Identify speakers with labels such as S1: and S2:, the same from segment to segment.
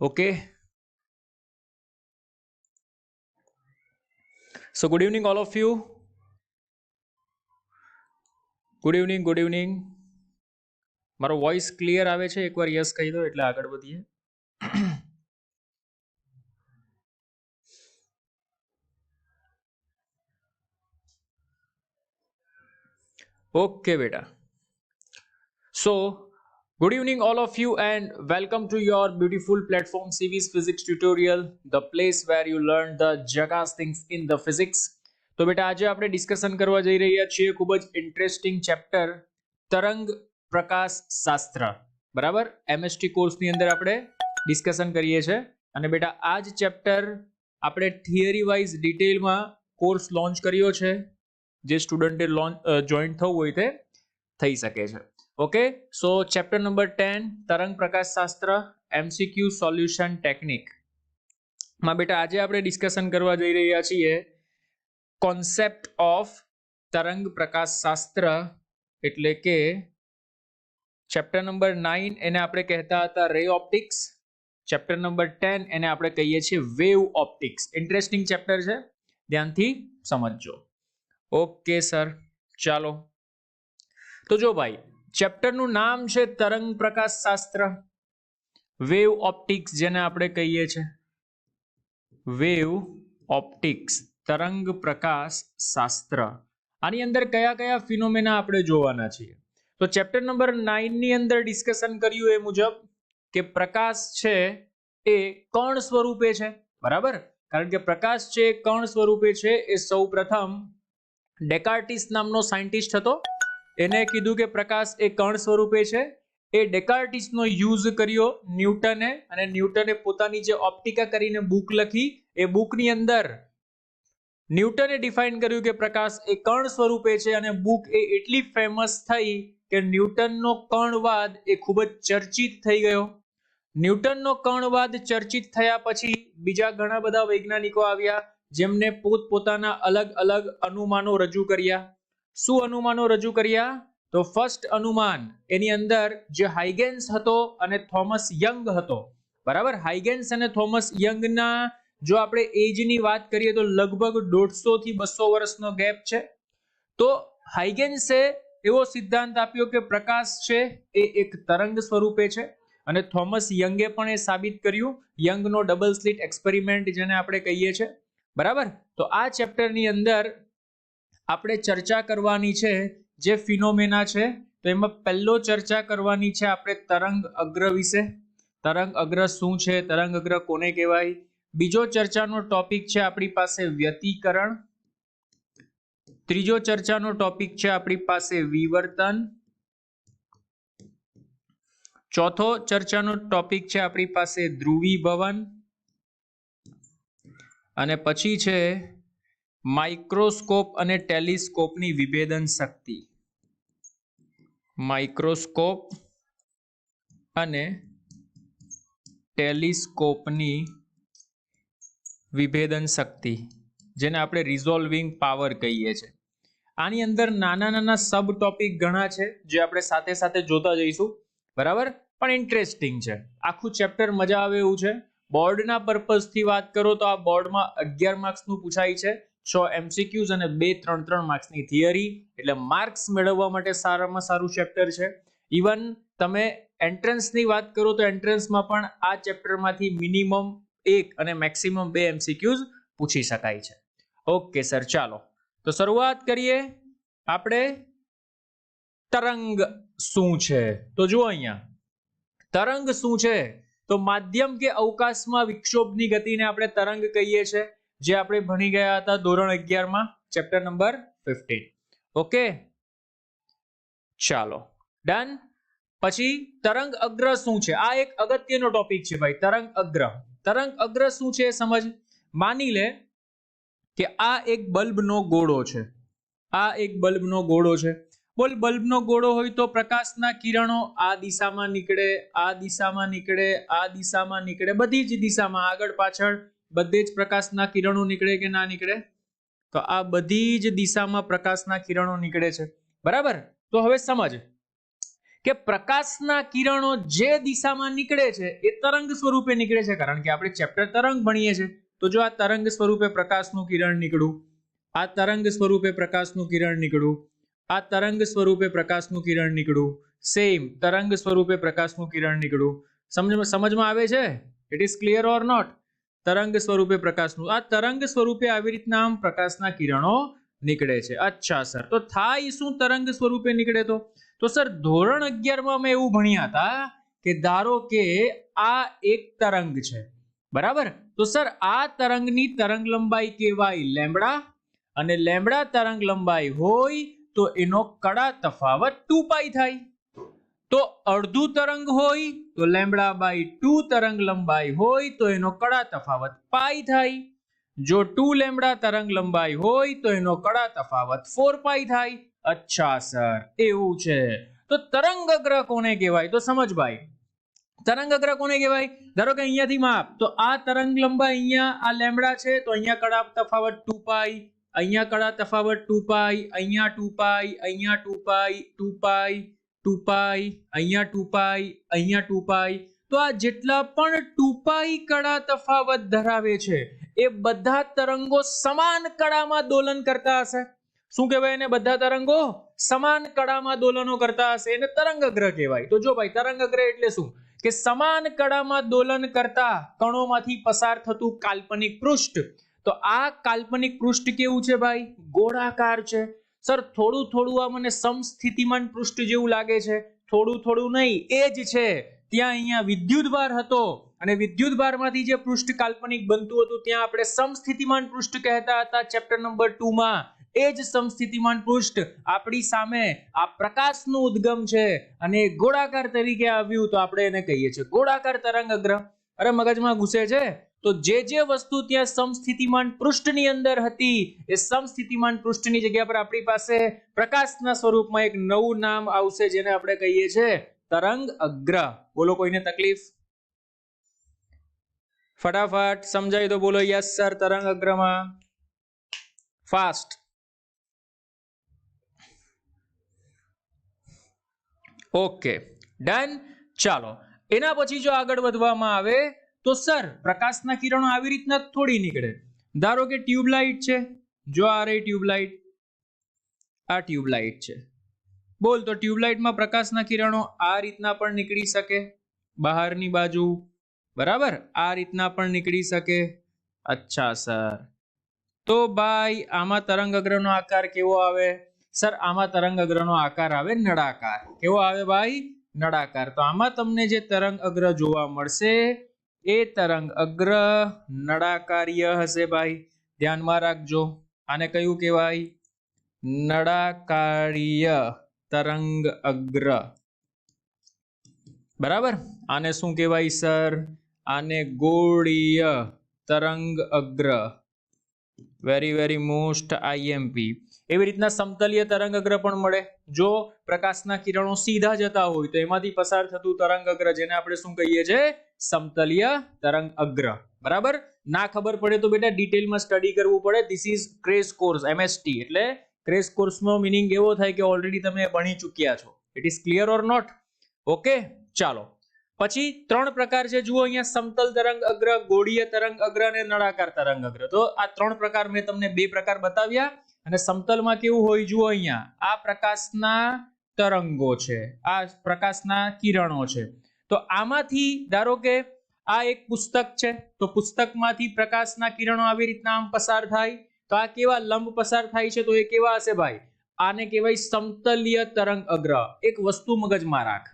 S1: Okay. So good evening all of you. Good evening, good evening. મારો voice clear આવે છે? એકવાર yes કહી દો એટલે આગળ વધીએ. Okay beta. So good evening all of you and welcome to your beautiful platform CV's physics tutorial, the place where you learn the jackass things in the physics. તો બેટા આજે આપણે ડિસ્કશન કરવા જઈ રહ્યા છીએ ખૂબ જ ઇન્ટરેસ્ટિંગ ચેપ્ટર તરંગ પ્રકાશ શાસ્ત્ર. બરાબર, એમએસટી કોર્સની અંદર આપણે ડિસ્કશન કરીએ છીએ અને બેટા આ જ ચેપ્ટર આપણે થિયરી વાઇઝ ડિટેલમાં કોર્સ લોન્ચ કર્યો છે. જે સ્ટુડન્ટે જોઈન થવું હોય તે થઈ શકે છે. ઓકે, સો ચેપ્ટર નંબર 10 તરંગ પ્રકાશ શાસ્ત્ર એમસીક્યુ સોલ્યુશન ટેકનિક માં બેટા આજે આપણે ડિસ્કશન કરવા જઈ રહ્યા છીએ કોન્સેપ્ટ ઓફ તરંગ પ્રકાશ શાસ્ત્ર, એટલે કે ચેપ્ટર નંબર 9 એને આપણે કહેતા હતા રે ઓપ્ટિક્સ, ચેપ્ટર નંબર 10 એને આપણે કહીએ છીએ વેવ ઓપ્ટિક્સ. ઇન્ટરેસ્ટિંગ ચેપ્ટર છે, ધ્યાનથી સમજજો. ઓકે સર, ચાલો. તો જો ભાઈ, ચેપ્ટરનું નામ છે તરંગ પ્રકાશ શાસ્ત્ર, વેવ ઓપ્ટિક્સ જેને આપણે કહીએ છીએ, વેવ ઓપ્ટિક્સ તરંગ પ્રકાશ શાસ્ત્ર. આની અંદર કયા કયા ફિનોમેના આપણે જોવાના છીએ? તો ચેપ્ટર નંબર 9 ની અંદર ડિસ્કશન કર્યું એ મુજબ કે પ્રકાશ છે એ કણ સ્વરૂપે છે. બરાબર, કારણ કે પ્રકાશ છે એ કણ સ્વરૂપે છે એ સૌપ્રથમ ડેકાર્ટિસ નામનો સાયન્ટિસ્ટ હતો. એને કીધું કે પ્રકાશ એ કણ સ્વરૂપે છે. એ ડેકાર્ટિસનો યુઝ કર્યો ન્યૂટને, અને ન્યૂટને પોતાની જે ઓપ્ટિકા કરીને બુક લખી, એ બુકની અંદર ન્યૂટને ડિફાઇન કર્યું કે પ્રકાશ એ કણ સ્વરૂપે છે, અને બુક એ એટલી ફેમસ થઈ કે ન્યૂટનનો કર્ણવાદ એ ખૂબ જ ચર્ચિત થઈ ગયો. ન્યૂટનનો કર્ણવાદ ચર્ચિત થયા પછી બીજા ઘણા બધા વૈજ્ઞાનિકો આવ્યા જેમને પોતપોતાના અલગ અલગ અનુમાનો રજૂ કર્યા. શું અનુમાનો રજૂ કર્યા? તો ફર્સ્ટ અનુમાન એની અંદર જે હાઇગેન્સ હતો અને થોમસ યંગ હતો. બરાબર, હાઇગેન્સ અને થોમસ યંગના જો આપણે એજની વાત કરીએ તો લગભગ 150 થી 200 વર્ષનો ગેપ છે. તો હાઇગેન્સે એવો સિદ્ધાંત આપ્યો કે પ્રકાશ છે એ એક તરંગ સ્વરૂપે છે, અને થોમસ યંગે પણ એ સાબિત કર્યું, યંગનો ડબલ સ્લિટ એક્સપેરિમેન્ટ જેને આપણે કહીએ છીએ. બરાબર, તો આ ચેપ્ટરની અંદર આપણે ચર્ચા કરવાની છે જે ફિનોમેના છે, તો એમાં પહેલો ચર્ચા કરવાની છે આપણે તરંગ અગ્ર વિશે. તરંગ અગ્ર શું છે, તરંગ અગ્ર કોને કહેવાય? બીજો ચર્ચાનો ટોપિક છે આપણી પાસે વ્યતિકરણ. ત્રીજો ચર્ચાનો ટોપિક છે આપણી પાસે વિવર્તન. ચોથો ચર્ચાનો ટોપિક છે આપણી પાસે ધ્રુવીભવન. અને પછી છે માઇક્રોસ્કોપ અને ટેલિસ્કોપની વિભેદન શક્તિ. માઇક્રોસ્કોપ અને ટેલિસ્કોપની વિભેદન શક્તિ, જેને આપણે રિઝોલ્વિંગ પાવર કહીએ છીએ. આની અંદર નાના નાના સબ ટોપિક ઘણા છે જે આપણે સાથે સાથે જોતા જઈશું. બરાબર, પણ ઇન્ટરેસ્ટિંગ છે આખું ચેપ્ટર, મજા આવે એવું છે. બોર્ડના પર્પઝથી વાત કરો તો આ બોર્ડમાં 11 માર્ક્સનું પૂછાય છે, 6 એમસીક્યુઝ અને 2 3 માર્ક્સની થિયરી. એટલે માર્ક્સ મેળવવા માટે સારામાં સારું ચેપ્ટર છે. ઇવન તમે એન્ટ્રન્સની વાત કરો તો એન્ટ્રન્સમાં પણ આ ચેપ્ટરમાંથી મિનિમમ 1 અને મેક્સિમમ 2 એમસીક્યુઝ પૂછી શકાય છે. ઓકે સર, ચાલો તો શરૂઆત કરીએ આપણે. તરંગ શું છે? તો જુઓ અહીંયા, તરંગ શું છે? તો માધ્યમ કે અવકાશમાં વિક્ષોભની ગતિને આપણે તરંગ કહીએ છીએ, જે આપણે ભણી ગયા હતા ધોરણ 11 માં, ચેપ્ટર નંબર 15. ઓકે, ચાલો ડન. પછી તરંગ અગ્ર શું છે? આ એક અગત્યનો ટોપિક છે ભાઈ, તરંગ અગ્ર. તરંગ અગ્ર શું છે સમજ. માની લે કે આ એક બલ્બનો ગોળો છે, આ એક બલ્બનો ગોળો છે. બોલ, બલ્બનો ગોળો હોય તો પ્રકાશના કિરણો આ દિશામાં નીકળે, આ દિશામાં નીકળે, આ દિશામાં નીકળે, બધી જ દિશામાં, આગળ પાછળ બધે જ પ્રકાશના કિરણો નીકળે કે ના નીકળે? તો આ બધી જ દિશામાં પ્રકાશના કિરણો નીકળે છે. બરાબર, તો હવે સમજ કે પ્રકાશના કિરણો જે દિશામાં નીકળે છે એ તરંગ સ્વરૂપે નીકળે છે, કારણ કે આપણે ચેપ્ટર તરંગ ભણીએ છીએ. તો જો આ તરંગ સ્વરૂપે પ્રકાશનું કિરણ નીકળ્યું, આ તરંગ સ્વરૂપે પ્રકાશનું કિરણ નીકળ્યું, આ તરંગ સ્વરૂપે પ્રકાશનું કિરણ નીકળ્યું, સેમ તરંગ સ્વરૂપે પ્રકાશનું કિરણ નીકળ્યું. સમજમાં આવે છે? It is clear or not? તરંગ સ્વરૂપે પ્રકાશનું, આ તરંગ સ્વરૂપે આવી રીતના આમ પ્રકાશના કિરણો નીકળે છે. અચ્છા સર, તો થાય શું તરંગ સ્વરૂપે નીકળે? તો સર ધોરણ 11 માં અમે એવું ભણ્યા હતા કે ધારો કે આ એક તરંગ છે, બરાબર? તો સર આ તરંગની તરંગ લંબાઈ કહેવાય લેમ્બડા, અને લેમ્બડા તરંગ લંબાઈ હોય તો એનો કડા તફાવત 2π થાય. તો અડધું તરંગ હોય તો લેમ્બડા બાય 2 તરંગ લંબાઈ હોય તો એનો કડા તફાવત પાઈ થાય. જો 2 લેમ્બડા તરંગ લંબાઈ હોય તો એનો કડા તફાવત 4π થાય. અચ્છા સર, એવું છે. તો તરંગ અગ્ર કોને કહેવાય? તો સમજ ભાઈ, તરંગ અગ્ર કોને કહેવાય? ધારો કે અહીંયાથી માપ, તો આ તરંગ લંબાઈ અહીંયા આ લેમ્બડા છે, તો અહીંયા કડા તફાવત 2π, અહીંયા કડા તફાવત 2π, અહીંયા 2π, અહીંયા 2π, 2π, 2π, અહીંયા 2π, અહીંયા 2π. તો આ જેટલા પણ 2π કડા તફાવત ધરાવે છે એ બધા તરંગો સમાન કડામાં દોલન કરતા હશે. શું કહેવાય એને? બધા તરંગો સમાન કડામાં દોલનો કરતા હશે, એને તરંગ અગ્ર કહેવાય. તો જો ભાઈ, તરંગ અગ્ર એટલે શું? કે સમાન કડામાં દોલન કરતા કણોમાંથી પસાર થતું કાલ્પનિક પૃષ્ઠ. તો આ કાલ્પનિક પૃષ્ઠ કેવું છે ભાઈ? ગોળાકાર છે. સર થોડું થોડું આ મને સમસ્થિતિમાન પૃષ્ઠ જેવું લાગે છે. થોડું થોડું નહીં, એ જ છે. ત્યાં અહીંયા વિદ્યુતભાર હતો અને વિદ્યુતભારમાંથી જે પૃષ્ઠ કાલ્પનિક બનતું હતું ત્યાં આપણે સમસ્થિતિમાન પૃષ્ઠ કહેતા હતા ચેપ્ટર નંબર 2 માં. એ જ સમસ્થિતિમાન પૃષ્ઠ આપણી સામે આ પ્રકાશનું ઉદ્ગમ છે અને ગોળાકાર તરીકે આવ્યું, તો આપણે એને કહીએ છીએ ગોળાકાર તરંગ અગ્ર. અરે મગજમાં ઘૂસે છે? તો જે વસ્તુ ત્યાં સમસ્થિતિમાન પૃષ્ઠની અંદર હતી એ સમસ્થિતિમાન પૃષ્ઠની જગ્યા પર આપણી પાસે પ્રકાશના સ્વરૂપમાં એક નવું નામ આવશે જેને આપણે કહીએ છીએ તરંગ અગ્ર. બોલો, કોઈને તકલીફ? ફટાફટ સમજાય તો બોલો યસ સર. તરંગ અગ્રમાં ફાસ્ટ. Okay, done. ચાલો, એના પછી જો આગળ વધવામાં આવે તો સર પ્રકાશના કિરણો આવી રીતના થોડી નીકળે. ધારો કે ટ્યુબલાઇટ છે, જો આ રહી ટ્યુબલાઇટ, આ ટ્યુબલાઇટ છે. બોલ, તો ટ્યુબલાઇટમાં પ્રકાશના કિરણો આ રીતના પણ નીકળી શકે બહારની બાજુ, બરાબર? આ રીતના પણ નીકળી શકે. અચ્છા સર, તો ભાઈ આમાં તરંગ અગ્રનો આકાર કેવો આવે? સર આમાં તરંગ અગ્રનો આકાર આવે નળાકાર. કેવો આવે ભાઈ? નળાકાર. તો આમાં તમને જે તરંગ અગ્ર જોવા મળશે એ તરંગ અગ્ર નળાકાર્ય હશે ભાઈ. ધ્યાનમાં રાખજો, આને કયું કહેવાય? નળાકાર્ય તરંગ અગ્ર, બરાબર? આને શું કહેવાય સર? આને ગોળીય તરંગ અગ્ર. Very very most IMP. એવી રીતના સમતલીય તરંગ અગ્ર પણ મળે. જો પ્રકાશના કિરણો સીધા જતા હોય તો એમાંથી પસાર થતું તરંગ અગ્ર, જેને આપણે શું કહીએ છીએ? સમતલીય તરંગ અગ્ર. બરાબર? ના ખબર પડે તો બેટા ડિટેલમાં સ્ટડી કરવું પડે. This is crash course, MST. એટલે ક્રેશ કોર્સનો મીનિંગ એવો થાય કે ઓલરેડી તમે ભણી ચૂક્યા છો. It is clear or not? Okay, ચાલો. પછી 3 પ્રકાર છે. જુઓ અહીંયા સમતલ તરંગ અગ્ર, ગોળીય તરંગ અગ્ર અને નળાકાર તરંગ અગ્ર. તો આ 3 પ્રકાર મેં તમને 2 પ્રકાર બતાવ્યા. અને સમતલમાં કેવું હોય? જુઓ અહીંયા આ પ્રકાશના તરંગો છે, આ પ્રકાશના કિરણો છે. તો આમાંથી ધારો કે આ એક પુસ્તક છે, તો પુસ્તકમાંથી પ્રકાશના કિરણો આવી રીતના આમ પસાર થાય. તો આ કેવા લંબ પસાર થાય છે? તો એ કેવા હશે ભાઈ? આને કહેવાય સમતલીય તરંગ અગ્ર. એક વસ્તુ મગજમાં રાખ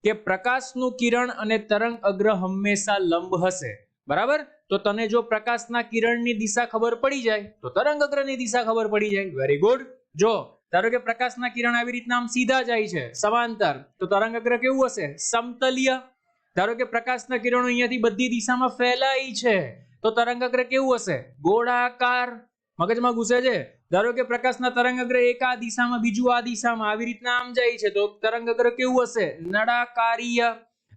S1: કે પ્રકાશનું કિરણ અને તરંગ અગ્ર હંમેશા લંબ હશે, બરાબર? તો તને જો પ્રકાશના કિરણની દિશા ખબર પડી જાય તો તરંગ અગ્રની દિશા ખબર પડી જાય. Very good. જો ધારો કે પ્રકાશના કિરણ આવી રીતના આમ સીધા જાય છે સમાંતર, તો તરંગ અગ્ર કેવું હશે? સમતલીય. ધારો કે પ્રકાશના કિરણો અહીંયાથી બધી દિશામાં ફેલાય છે તો તરંગ અગ્ર કેવું હશે? ગોળાકાર. મગજમાં ઘૂસે છે? ધારો કે પ્રકાશના તરંગ અગ્ર એક આ દિશામાં, બીજું આ દિશામાં આવી રીતના આમ જાય છે તો તરંગ અગ્ર કેવું હશે? નળાકારીય.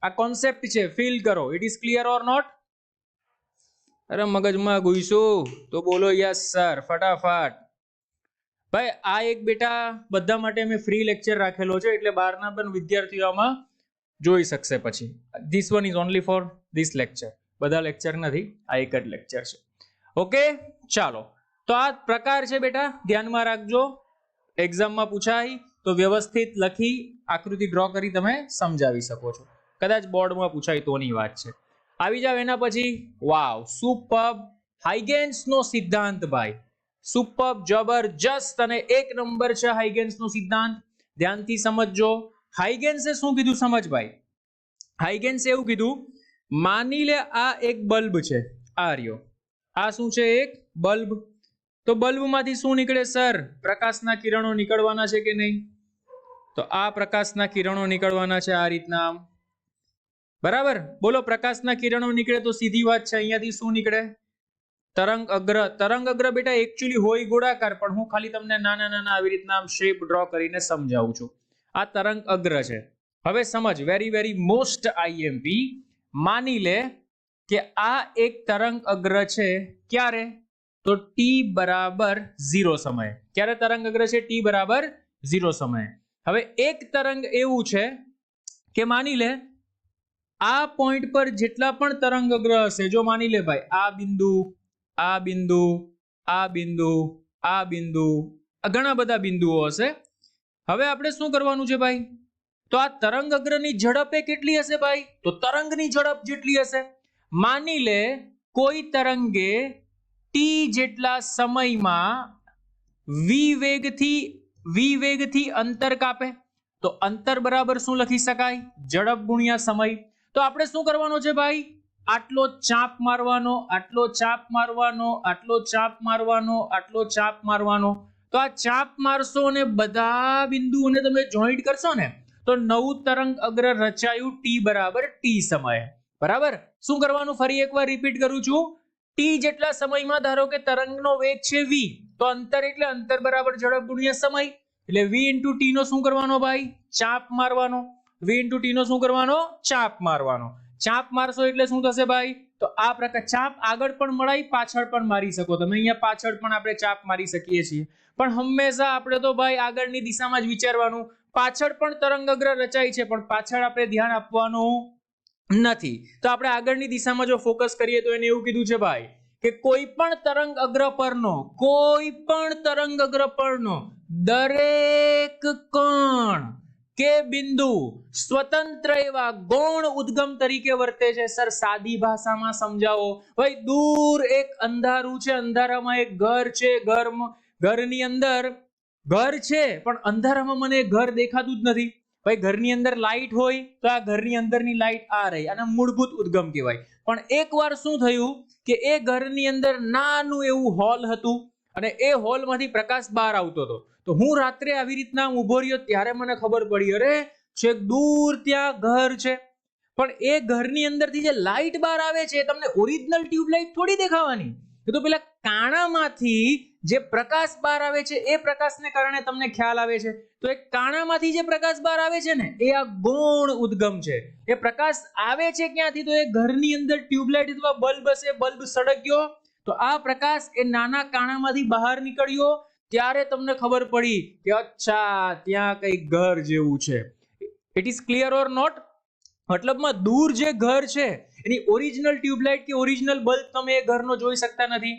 S1: આ કોન્સેપ્ટ છે, ફીલ કરો. It is clear or not? અરે મગજમાં ઘૂસ્યું તો બોલો યસ સર ફટાફટ. ભાઈ આ એક બેટા બધા માટે મેં ફ્રી લેક્ચર રાખેલો છે, એટલે બહારના પણ વિદ્યાર્થીઓ આમાં જોઈ શકશે પછી. This one is only for this lecture, બધા લેક્ચર નથી, આ એક જ લેક્ચર છે. ઓકે, ચાલો. તો આ પ્રકાર છે બેટા, ધ્યાનમાં રાખજો, એક્ઝામમાં પૂછાય તો વ્યવસ્થિત લખી આકૃતિ ડ્રો કરી તમે સમજાવી શકો છો. કદાચ બોર્ડમાં પૂછાય તોની વાત છે. આવી જાવ એના પછી. વાવ, સુપર્બ, હાઇગેન્સનો સિદ્ધાંત ભાઈ, સુપર્બ, જબરજસ્ત અને એક નંબર છે હાઇગેન્સનો સિદ્ધાંત. ધ્યાનથી સમજજો. હાઇગેન્સે શું કીધું સમજ ભાઈ. હાઇગેન્સે એવું કીધું, માની લે આ એક બલ્બ છે, આ રહ્યો, આ શું છે, એક બલ્બ. તો બલ્બમાંથી શું નીકળે સર? પ્રકાશના કિરણો નીકળવાના છે કે નહીં? તો આ પ્રકાશના કિરણો નીકળવાના છે આ રીતના, બરાબર. બોલો, પ્રકાશના કિરણો નીકળે તો સીધી વાત છે, અહીંયાથી શું નીકળે? તરંગ અગ્ર. તરંગ અગ્ર બેટા એકચ્યુઅલી હોય ગોળાકાર, પણ હું ખાલી તમને નાના નાના આવી રીતના શેપ ડ્રો કરીને સમજાવું છું. આ તરંગ અગ્ર છે. હવે સમજ, વેરી વેરી મોસ્ટ આઈએમપી. માની લે કે આ એક તરંગ અગ્ર છે, ક્યારે? તો ટી બરાબર 0 સમય. ક્યારે તરંગ અગ્ર છે? ટી બરાબર 0 સમય. હવે એક તરંગ એવું છે કે માની લે આ પોઈન્ટ પર જેટલા પણ તરંગ અગ્ર હશે, જો માની લે ભાઈ આ બિંદુ, આ બિંદુ, આ બિંદુ, આ બિંદુ, ઘણા બધા બિંદુઓ હશે. હવે આપણે શું કરવાનું છે ભાઈ? તો આ તરંગ અગ્રની ઝડપ કેટલી હશે ભાઈ? તો તરંગની ઝડપ જેટલી હશે. માની લે કોઈ તરંગે ટી જેટલા સમયમાં વી વેગથી અંતર કાપે, તો અંતર બરાબર શું લખી શકાય? ઝડપ ગુણ્યા સમય. તો આપણે શું કરવાનું છે ભાઈ? આટલો ચાપ મારવાનો, આટલો ચાપ મારવાનો, આટલો ચાપ મારવાનો, આટલો ચાપ મારવાનો. તો આ ચાપ મારશો અને બધા બિંદુઓને તમે જોઈન્ટ કરશો ને, તો નવું તરંગ અગ્ર રચાયું ટી બરાબર ટી સમય. બરાબર. શું કરવાનું? ફરી એકવાર રિપીટ કરું છું. ટી જેટલા સમયમાં ધારો કે તરંગનો વેગ છે v, તો અંતર એટલે અંતર બરાબર ઝડપ ગુણ્યા સમય. એટલે v into t નો શું કરવાનો ભાઈ? ચાપ મારવાનો. v into t નો શું કરવાનો? ચાપ મારવાનો. ચાપ મારશો એટલે શું થશે ભાઈ? તો આ પ્રકાર ચાપ આગળ પણ મરાય, પાછળ પણ મારી શકો તમે. અહીંયા પાછળ પણ આપણે ચાપ મારી શકીએ છીએ, પણ હંમેશા આપણે તો ભાઈ આગળની દિશામાં જ વિચારવાનું. પાછળ પણ તરંગ અગ્ર રચાય છે, પણ પાછળ આપણે ધ્યાન આપવાનું નથી. તો આપણે આગળની દિશામાં જો ફોકસ કરીએ તો એને એવું કીધું છે ભાઈ કે કોઈ પણ તરંગ અગ્ર પરનો દરેક કોણ કે બિંદુ સ્વતંત્ર એવા ગૌણ ઉદ્ગમ તરીકે વર્તે છે. સર સાદી ભાષામાં સમજાવો ભાઈ. દૂર એક અંધારું છે, અંધારામાં એક ઘર છે, ઘરની અંદર ઘર છે, પણ અંધારામાં મને ઘર દેખાતું જ નથી. ભાઈ ઘરની અંદર લાઈટ હોય તો આ ઘરની અંદરની લાઈટ આ રહી, આને મૂળભૂત ઉદ્ગમ કહેવાય. પણ એકવાર શું થયું કે એ ઘરની અંદર નાનું એવું હોલ હતું અને એ હોલમાંથી પ્રકાશ બહાર આવતો હતો. તો હું રાત્રે આવી રીતના ઊભો રહ્યો ત્યારે મને ખબર પડી, અરે છેક દૂર ત્યાં ઘર છે. પણ એ ઘરની અંદરથી જે લાઈટ બહાર આવે છે તમને ઓરિજિનલ ટ્યુબલાઇટ થોડી દેખાવાની. એ તો પેલા કાણામાંથી જે પ્રકાશ બહાર આવે છે એ પ્રકાશને કારણે તમને ખ્યાલ આવે છે. તો એ કાણામાંથી જે પ્રકાશ બહાર આવે છે ને એ આ ગૌણ ઉદ્ગમ છે. એ પ્રકાશ આવે છે ક્યાંથી? તો એ ઘરની અંદર ટ્યુબલાઇટ અથવા બલ્બ હશે, બલ્બ સળગ્યો તો આ પ્રકાશ એ નાના કાણામાંથી બહાર નીકળ્યો, ત્યારે તમને ખબર પડી કે અચ્છા ત્યાં કઈ ઘર જેવું છે. It is clear or not? મતલબમાં દૂર જે ઘર છે એની ઓરિજિનલ ટ્યુબલાઇટ કે ઓરિજિનલ બલ્બ તમે એ ઘરનો જોઈ શકતા નથી.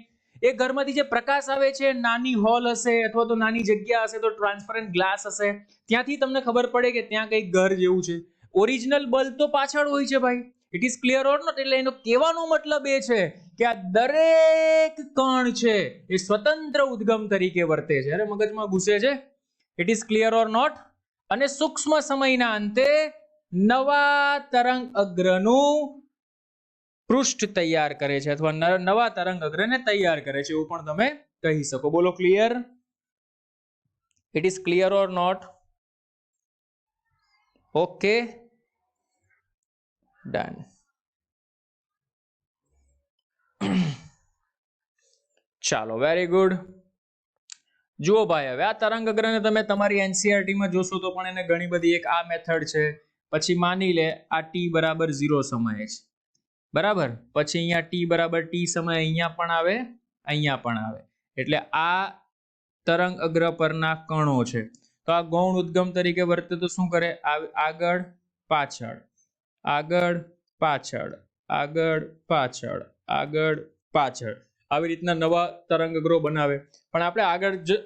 S1: એ ઘરમાંથી જે પ્રકાશ આવે છે, નાની હોલ હશે અથવા તો નાની જગ્યા હશે, તો ટ્રાન્સપરન્ટ ગ્લાસ હશે, ત્યાંથી તમને ખબર પડે કે ત્યાં કઈક ઘર જેવું છે. ઓરિજિનલ બલ્બ તો પાછળ હોય છે ભાઈ. It is clear or not? એટલે એનો કહેવાનો મતલબ એ છે કે આ દરેક કણ છે એ સ્વતંત્ર ઉદ્ગમ તરીકે વર્તે છે. અરે મગજમાં ઘૂસે છે. It is clear or not? અને સૂક્ષ્મ સમયના અંતે નવા તરંગ અગ્રનું પૃષ્ઠ તૈયાર કરે છે અથવા નવા તરંગ અગ્રને તૈયાર કરે છે, એવું પણ તમે કહી શકો. બોલો clear? It is clear or not? Okay, done. ચાલો, વેરી ગુડ. જુઓ ભાઈ, હવે આ તરંગ અગ્રને તમે તમારી એનસીઈઆરટી માં જોશો તો પણ એને ઘણી બધી એક આ મેથડ છે. પછી માની લે આ ટી બરાબર 0 સમયે છે, બરાબર. પછી અહીંયા ટી બરાબર ટી સમય અહીંયા પણ આવે, અહીંયા પણ આવે. એટલે આ તરંગ અગ્ર પરના કણો છે. તો આ ગૌણ ઉદ્ગમ તરીકે વર્તે તો શું કરે? આગળ પાછળ, આગળ પાછળ, આગળ પાછળ, આગળ પાછળ, આવી રીતના નવા તરંગગ્રહો બનાવે. પણ આપણે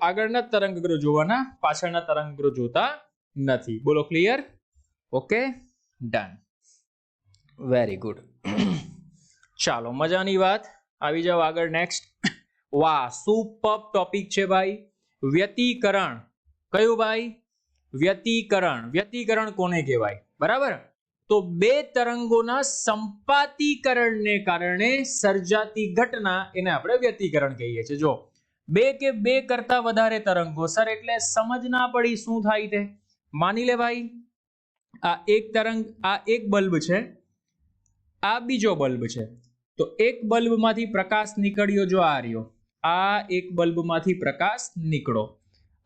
S1: આગળના તરંગગ્રહો જોવાના, પાછળના તરંગગ્રહો જોતા નથી. બોલો clear? Okay, done, very good. ચાલો, મજાની વાત. આવી જાવ આગળ. નેક્સ્ટ. વાહ, સુપર ટોપિક છે ભાઈ. વ્યતિકરણ. કયું ભાઈ? વ્યતિકરણ. વ્યતિકરણ કોને કહેવાય? બરાબર. તો બે તરંગોના સંપાતીકરણને કારણે સર્જાતી ઘટના, એને આપણે વ્યતિકરણ કહીએ છીએ. જો બે કે બે કરતા વધારે તરંગો, સર એટલે સમજ ના પડી શું થાય તે. માની લે ભાઈ, આ એક તરંગ, આ એક બલ્બ છે, આ બીજો બલ્બ છે. તો એક બલ્બમાંથી પ્રકાશ નીકળ્યો, જો આ રહ્યો, આ એક બલ્બમાંથી પ્રકાશ નીકળો,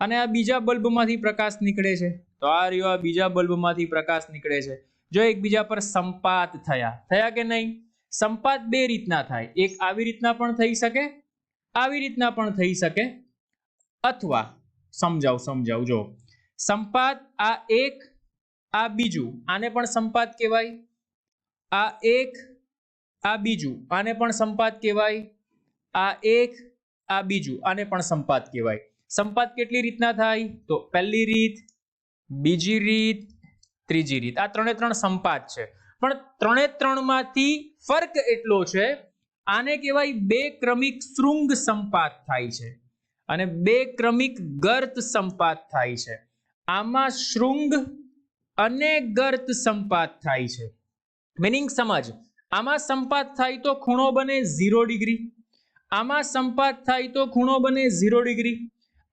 S1: અને આ બીજા બલ્બમાંથી પ્રકાશ નીકળે છે. તો આ રહ્યો, આ બીજા બલ્બમાંથી પ્રકાશ નીકળે છે. જો એકબીજા પર સંપાત થયા કે નહીં? સંપાત બે રીતના થાય. એક આવી રીતના પણ થઈ શકે, આવી રીતના પણ થઈ શકે, અથવા સમજાવ જો સંપાત આ એક, આ બીજું, આને પણ સંપાત કહેવાય. આ એક, આ બીજું, આને પણ સંપાત કહેવાય. આ એક, આ બીજું, આને પણ સંપાત કહેવાય. સંપાત કેટલી રીતના થાય? તો પહેલી રીત, બીજી રીત, ત્રીજી રીત. આ ત્રણે ત્રણ સંપાત છે. પણ ત્રણે ત્રણમાંથી ફરક એટલો છે, આને કહેવાય બે ક્રમિક શૃંગ સંપાત થાય છે અને બે ક્રમિક ગર્ત સંપાત થાય છે. આમાં શૃંગ અને ગર્ત સંપાત થાય છે. મીનિંગ સમજ. આમાં સંપાત થાય તો ખૂણો બને 0 ડિગ્રી, આમાં સંપાત થાય તો ખૂણો બને 0 ડિગ્રી,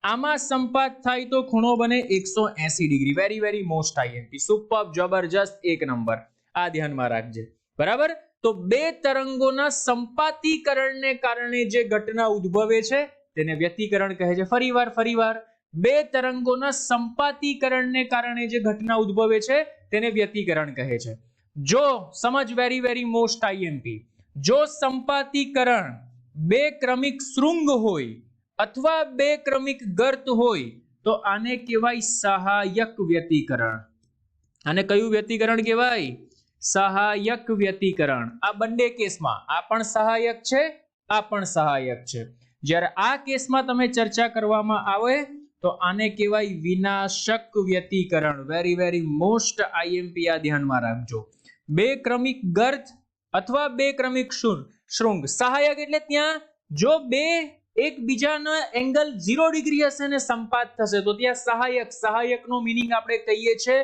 S1: આમાં સંપાત થાય તો ખૂણો બને 180 degree. Very very most IMP. Super, જબરજસ્ત, એક નંબર. આ ધ્યાનમાં રાખજે. બરાબર. તો બે તરંગોના સંપાતીકરણને કારણે જે ઘટના ઉદ્ભવે છે તેને વ્યતિકરણ કહે છે. ફરીવાર બે તરંગોના સંપાતીકરણને કારણે જે ઘટના ઉદ્ભવે છે તેને વ્યતિકરણ કહે છે. જો સમજ, વેરી વેરી મોસ્ટ આઈએમપી. જો સંપાતીકરણ બે ક્રમિક શૃંગ હોય અથવા બે ક્રમિક ગર્ત હોય તો આને કહેવાય સહાયક વ્યતિકરણ. આને કયું વ્યતિકરણ કહેવાય? સહાયક વ્યતિકરણ. આ બંને કેસમાં આ પણ સહાયક છે, આ પણ સહાયક છે. જ્યારે આ કેસમાં તમે ચર્ચા કરવામાં આવે તો આને કહેવાય વિનાશક વ્યતિકરણ. Very very most IMP. આ ધ્યાનમાં રાખજો. બે ક્રમિક ગર્ત અથવા બે ક્રમિક શૃંગ. સહાયક એટલે ત્યાં જો બે એકબીજાનો એંગલ 0 ડિગ્રી હશે ને સંપાત થશે તો ત્યાં સહાયક. સહાયકનો મીનિંગ આપણે કહીએ છીએ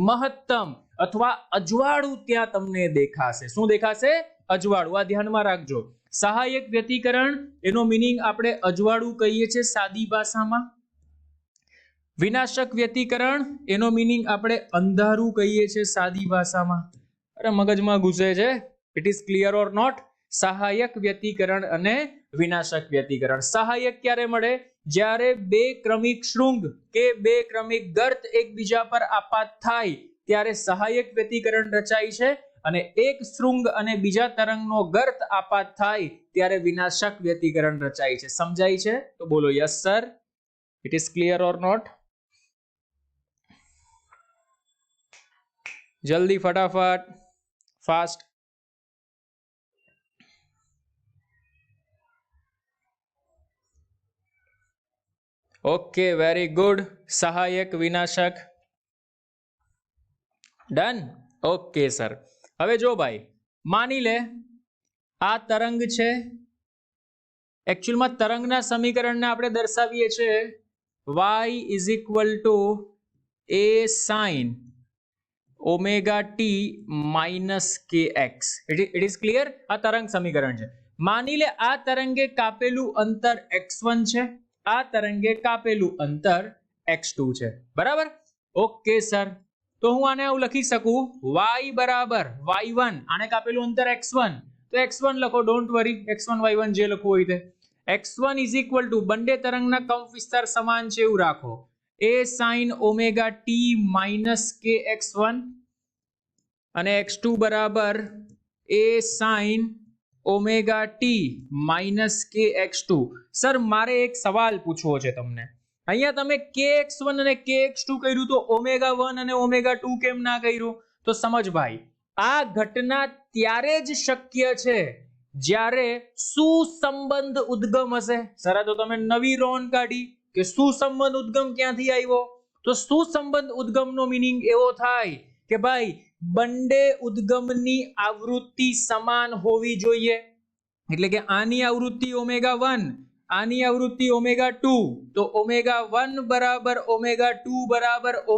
S1: મહત્તમ અથવા અજવાળું ત્યાં તમને દેખાશે. શું દેખાશે? અજવાળું. આ ધ્યાનમાં રાખજો. સહાયક વ્યતિકરણ એનો મીનિંગ આપણે અજવાળું કહીએ છીએ સાદી ભાષામાં. વિનાશક વ્યતિકરણ એનો મીનિંગ આપણે અંધારું કહીએ છીએ સાદી ભાષામાં. અરે મગજમાં ઘૂસે છે. It is clear or not? સહાયક વ્યતિકરણ અને વિનાશક વ્યતિકરણ. સહાયક ક્યારે મળે? જ્યારે બે ક્રમિક શૃંગ કે બે ક્રમિક ગર્ત એકબીજા પર આપાત થાય ત્યારે સહાયક વ્યતિકરણ રચાય છે, અને એક શૃંગ અને બીજા તરંગનો ગર્ત આપાત થાય ત્યારે વિનાશક વ્યતિકરણ રચાય છે. સમજાય છે? તો બોલો yes sir. It is clear or not? જલ્દી, ફટાફટ, ફાસ્ટ. Okay, very good. સહાયક, વિનાશક. ડન. Okay sir. હવે જો ભાઈ, માની લે આ તરંગ છે. એકચ્યુઅલમાં તરંગના સમીકરણને આપણે દર્શાવીએ છીએ y is equal to a sin omega t minus kx. It is clear? આ તરંગ સમીકરણ છે. માની લે આ તરંગે કાપેલું અંતર x1 છે, આ તરંગે કાપેલું અંતર x2 છે. બરાબર? Okay sir. તો હું આને આવું લખી શકું y બરાબર y1, આને કાપેલું અંતર x1 તો x1 લખો. ડોન્ટ વરી, x1 y1 જે લખવું હોય તે. x1 is equal to બંને તરંગના કંપ વિસ્તાર સમાન છે એવું રાખો, a sin omega t minus kx1, અને x2 બરાબર a sin omega t minus kx2. Sir મારે એક સવાલ પૂછવો છે તમને. અહીંયા તમે kx1 અને kx2 કર્યું તો ω1 અને ω2 કેમ ના કર્યું? તો સમજ ભાઈ, આ ઘટના ત્યારે જ શક્ય છે જ્યારે સુસંબંધ ઉદ્ગમ હશે. સર તો તમે નવી રોન કાઢી કે સુસંબંધ ઉદ્ગમ ક્યાંથી આવ્યો? તો સુસંબંધ ઉદ્ગમનો મીનિંગ એવો થાય કે ભાઈ બંને ઉદ્ગમની આવૃત્તિ સમાન હોવી જોઈએ. એટલે કે આની આવૃત્તિ ω1, આની આવૃત્તિ ω2, તો ω1 બરાબર ω2 બરાબર ω,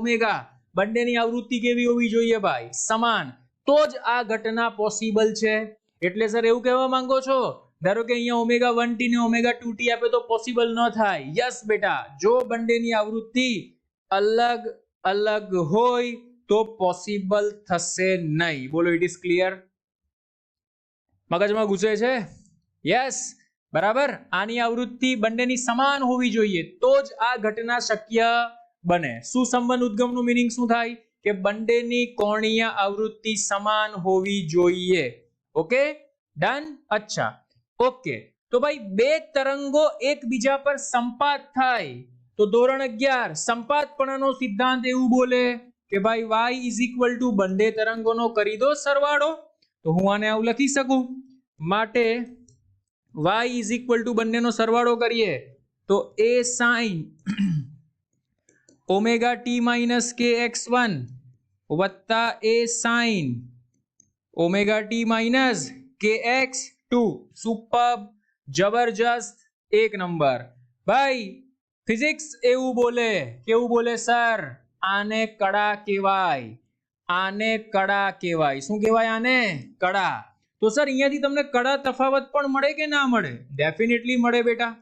S1: બંનેની આવૃત્તિ કેવી હોવી જોઈએ ભાઈ? સમાન. તો જ આ ઘટના પોસિબલ છે. એટલે સર એવું કહેવા માંગો છો ધારો કે અહીંયા ω1t ને ω2t આપે તો પોસિબલ ન થાય? યસ બેટા, જો બંનેની આવૃત્તિ અલગ અલગ હોય તો પોસિબલ થશે નહીં. બોલો, ઇટ ઇઝ ક્લિયર? મગજમાં ઘૂસે છે? યસ, બરાબર. આની આવૃત્તિ બંનેની સમાન હોવી જોઈએ તો જ આ ઘટના શક્ય બને. સુસંબંધ ઉદ્ગમનું મીનિંગ શું થાય? કે બંનેની કોણીય આવૃત્તિ સમાન હોવી જોઈએ. Okay, done. અચ્છા, ઓકે. તો ભાઈ બે તરંગો એકબીજા પર સંપાત થાય તો ધોરણ 11 સંપાતપણાનો સિદ્ધાંત એવું બોલે કે ભાઈ y = બંને તરંગોનો કરી દો સરવાળો. તો હું આને આવું લખી શકું. માટે y = બંનેનો સરવાળો કરીએ તો a sin ωt - kx1 વત્તા a sin ωt - kx2. Super, જબરજસ્ત, એક નંબર. ભાઈ ફિઝિક્સ એવું બોલે. કેવું બોલે સર? આને કડા કહેવાય. આને કડા કહેવાય. શું કહેવાય આને? કડા. તો સર અહીંયાથી તમને કડા તફાવત પણ મળે કે ના મળે? ડેફિનેટલી મળે બેટા.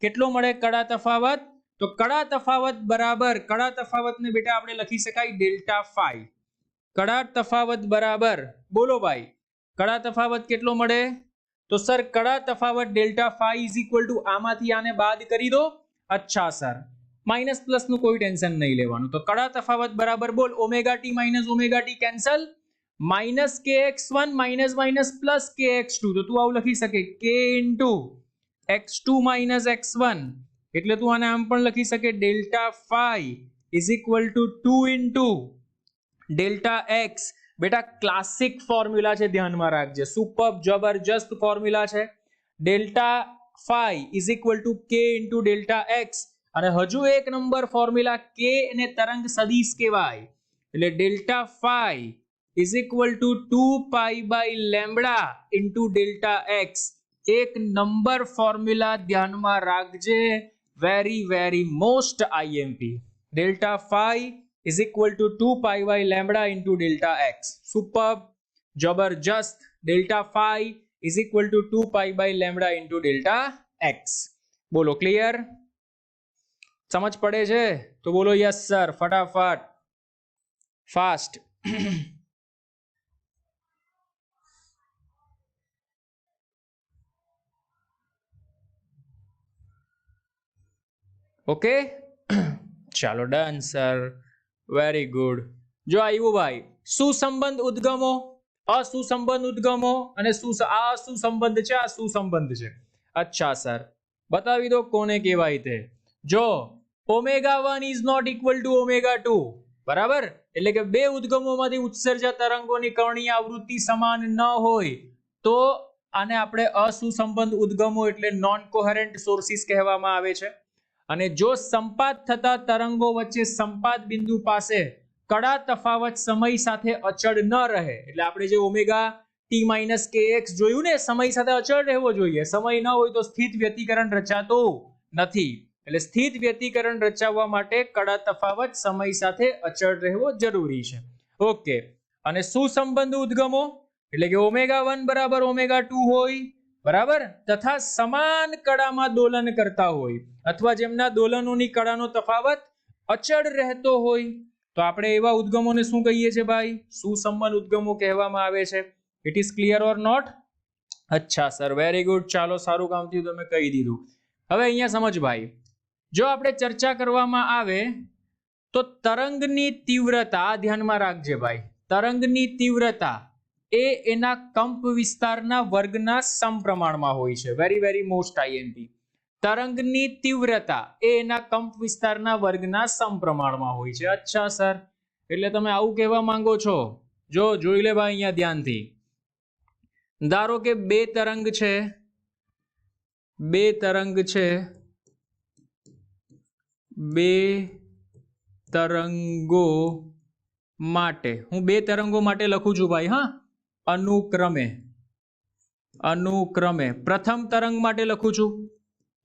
S1: કેટલો મળે કડા તફાવત? તો કડા તફાવત બરાબર, કડા તફાવતને બેટા આપણે લખી શકાય ડેલ્ટા ફાઈ. કડા તફાવત બરાબર, બોલો ભાઈ, કડા તફાવત કેટલો મળે? તો સર કડા તફાવત ડેલ્ટા ફાઈ = આમાંથી આને બાદ કરી દો. અચ્છા સર, માઇનસ પ્લસ નું કોઈ ટેન્શન નહીં લેવાનું. તો કડા તફાવત બરાબર બોલ, ωt - ωt cancel, -kx1 - +kx2. તો તું આવું લખી શકે k * x2 - x1. એટલે તું આને આમ પણ લખી શકે ડેલ્ટા ફાઈ = 2 * ડેલ્ટા x. બેટા ક્લાસિક ફોર્મ્યુલા છે, ધ્યાનમાં રાખજે. સુપર જબરજસ્ત ફોર્મ્યુલા છે. Delta phi = k * delta x. અને હજુ એક નંબર ફોર્મ્યુલા, k ને તરંગ સદિશ કહેવાય. એટલે ડેલ્ટા ફાઈ = 2π/λ * ડેલ્ટા x. એક નંબર ફોર્મ્યુલા ધ્યાનમાં રાખજે. Very most IMP. Delta phi = 2π/λ * delta x. Super, જબરજસ્ત. ડેલ્ટા ફાઈ = 2π/λ * ડેલ્ટા x. બોલો, ક્લિયર? સમજ પડે છે? તો બોલો યસ સર, ફટાફટ, ફાસ્ટ. ઓકે, ચાલો, ડન સર, વેરી ગુડ. જો આવ્યું ભાઈ, સુસંબંધ ઉદ્ગમો, અસુસંબંધ ઉદ્ગમો અને આ સુસંબંધ છે, આ સુસંબંધ છે. અચ્છા સર, બતાવી દો કોને કહેવાય તે. જો ω1 ≠ ω2, બરાબર, એટલે કે બે ઉદ્ગમોમાંથી ઉત્સર્જિત તરંગોની કર્ણીય આવૃત્તિ સમાન ન હોય તો આને આપણે અસુસંબંધ ઉદ્ગમો એટલે નોન કોહેરન્ટ સોર્સિસ કહેવામાં આવે છે. અને જો સંપાત થતા તરંગો વચ્ચે સંપાત બિંદુ પાસે કડા તફાવત સમય સાથે અચળ ન રહે, એટલે આપણે જે ωt - kx જોયું ને, સમય સાથે અચળ રહેવો જોઈએ. સમય ન હોય તો સ્થિત વ્યતિકરણ રચાતું નથી. એટલે સ્થિત વ્યતિકરણ રચાવવા માટે કડા તફાવત સમય સાથે અચળ રહેવો જરૂરી છે. ઓકે, અને સુસંબંધ ઉદ્ગમો એટલે કે ω1 બરાબર ω2 હોય, બરાબર, તથા સમાન કડામાં દોલન કરતા હોય અથવા જેમના દોલનોની કડાનો તફાવત અચળ રહેતો હોય તો આપણે એવા ઉદ્ગમોને શું કહીએ છીએ ભાઈ? સુસંબંધ ઉદ્ગમો કહેવામાં આવે છે. It is clear or not? અચ્છા સર, વેરી ગુડ. ચાલો, સારું કામ થયું, તમે કહી દીધું. હવે અહીંયા સમજ ભાઈ, જો આપણે ચર્ચા કરવામાં આવે તો તરંગની તીવ્રતા, ધ્યાનમાં રાખજે ભાઈ, તરંગની તીવ્રતા એ એના કંપ વિસ્તારના વર્ગના સમપ્રમાણમાં હોય છે. Very most IMP. તરંગની તીવ્રતા એ એના કંપ વિસ્તારના વર્ગના સમપ્રમાણમાં હોય છે. અચ્છા સર, એટલે તમે આવું કહેવા માંગો છો. જો જોઈ લે ભાઈ અહીંયા ધ્યાનથી. ધારો કે બે તરંગ છે, બે તરંગો માટે હું બે તરંગો માટે લખું છું ભાઈ. હા, અનુક્રમે પ્રથમ તરંગ માટે લખું છું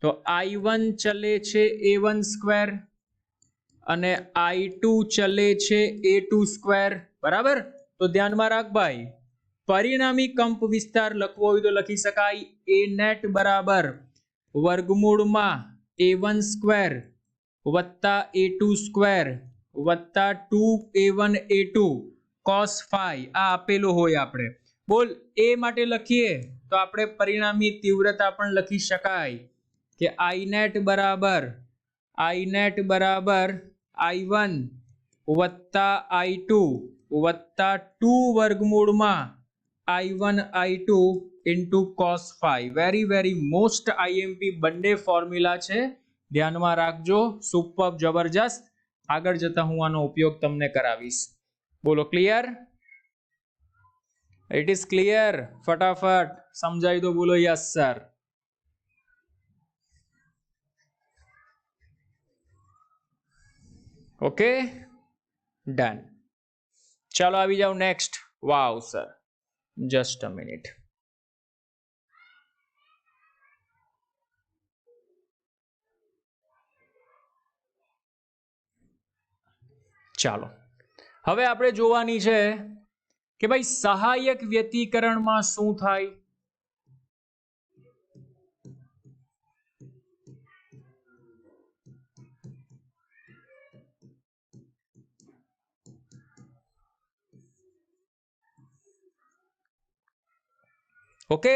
S1: તો I1 ચલે છે A1 સ્ક્વેર અને I2 ચલે છે A2 સ્ક્વેર. બરાબર, તો ધ્યાનમાં રાખ ભાઈ, પરિણામી કંપ વિસ્તાર લખવો હોય તો લખી શકાય A નેટ બરાબર વર્ગમૂળમાં A1 સ્ક્વેર વત્તા A2 સ્ક્વેર વત્તા 2A1 A2 cos phi. આ આપેલું હોય આપણે. બોલ A માટે લખીએ તો આપણે પરિણામી તીવ્રતા પણ લખી શકાય કે I નેટ બરાબર I1 વત્તા I2 વત્તા 2 વર્ગમૂળમાં I1 I2 into cos phi. Very most IMP બંને ફોર્મ્યુલા છે, ધ્યાનમાં રાખજો. સુપર, જબરજસ્ત. આગળ જતા હું આનો ઉપયોગ તમને કરાવીશ. બોલો ક્લિયર? It is clear? ફટાફટ સમજાવી દો. બોલો યસ સર. Okay, done. ચાલો આવી જાઓ next. Wow sir, just a minute. ચાલો હવે આપણે જોવાની છે કે ભાઈ સહાયક વ્યતિકરણમાં શું થાય. ઓકે,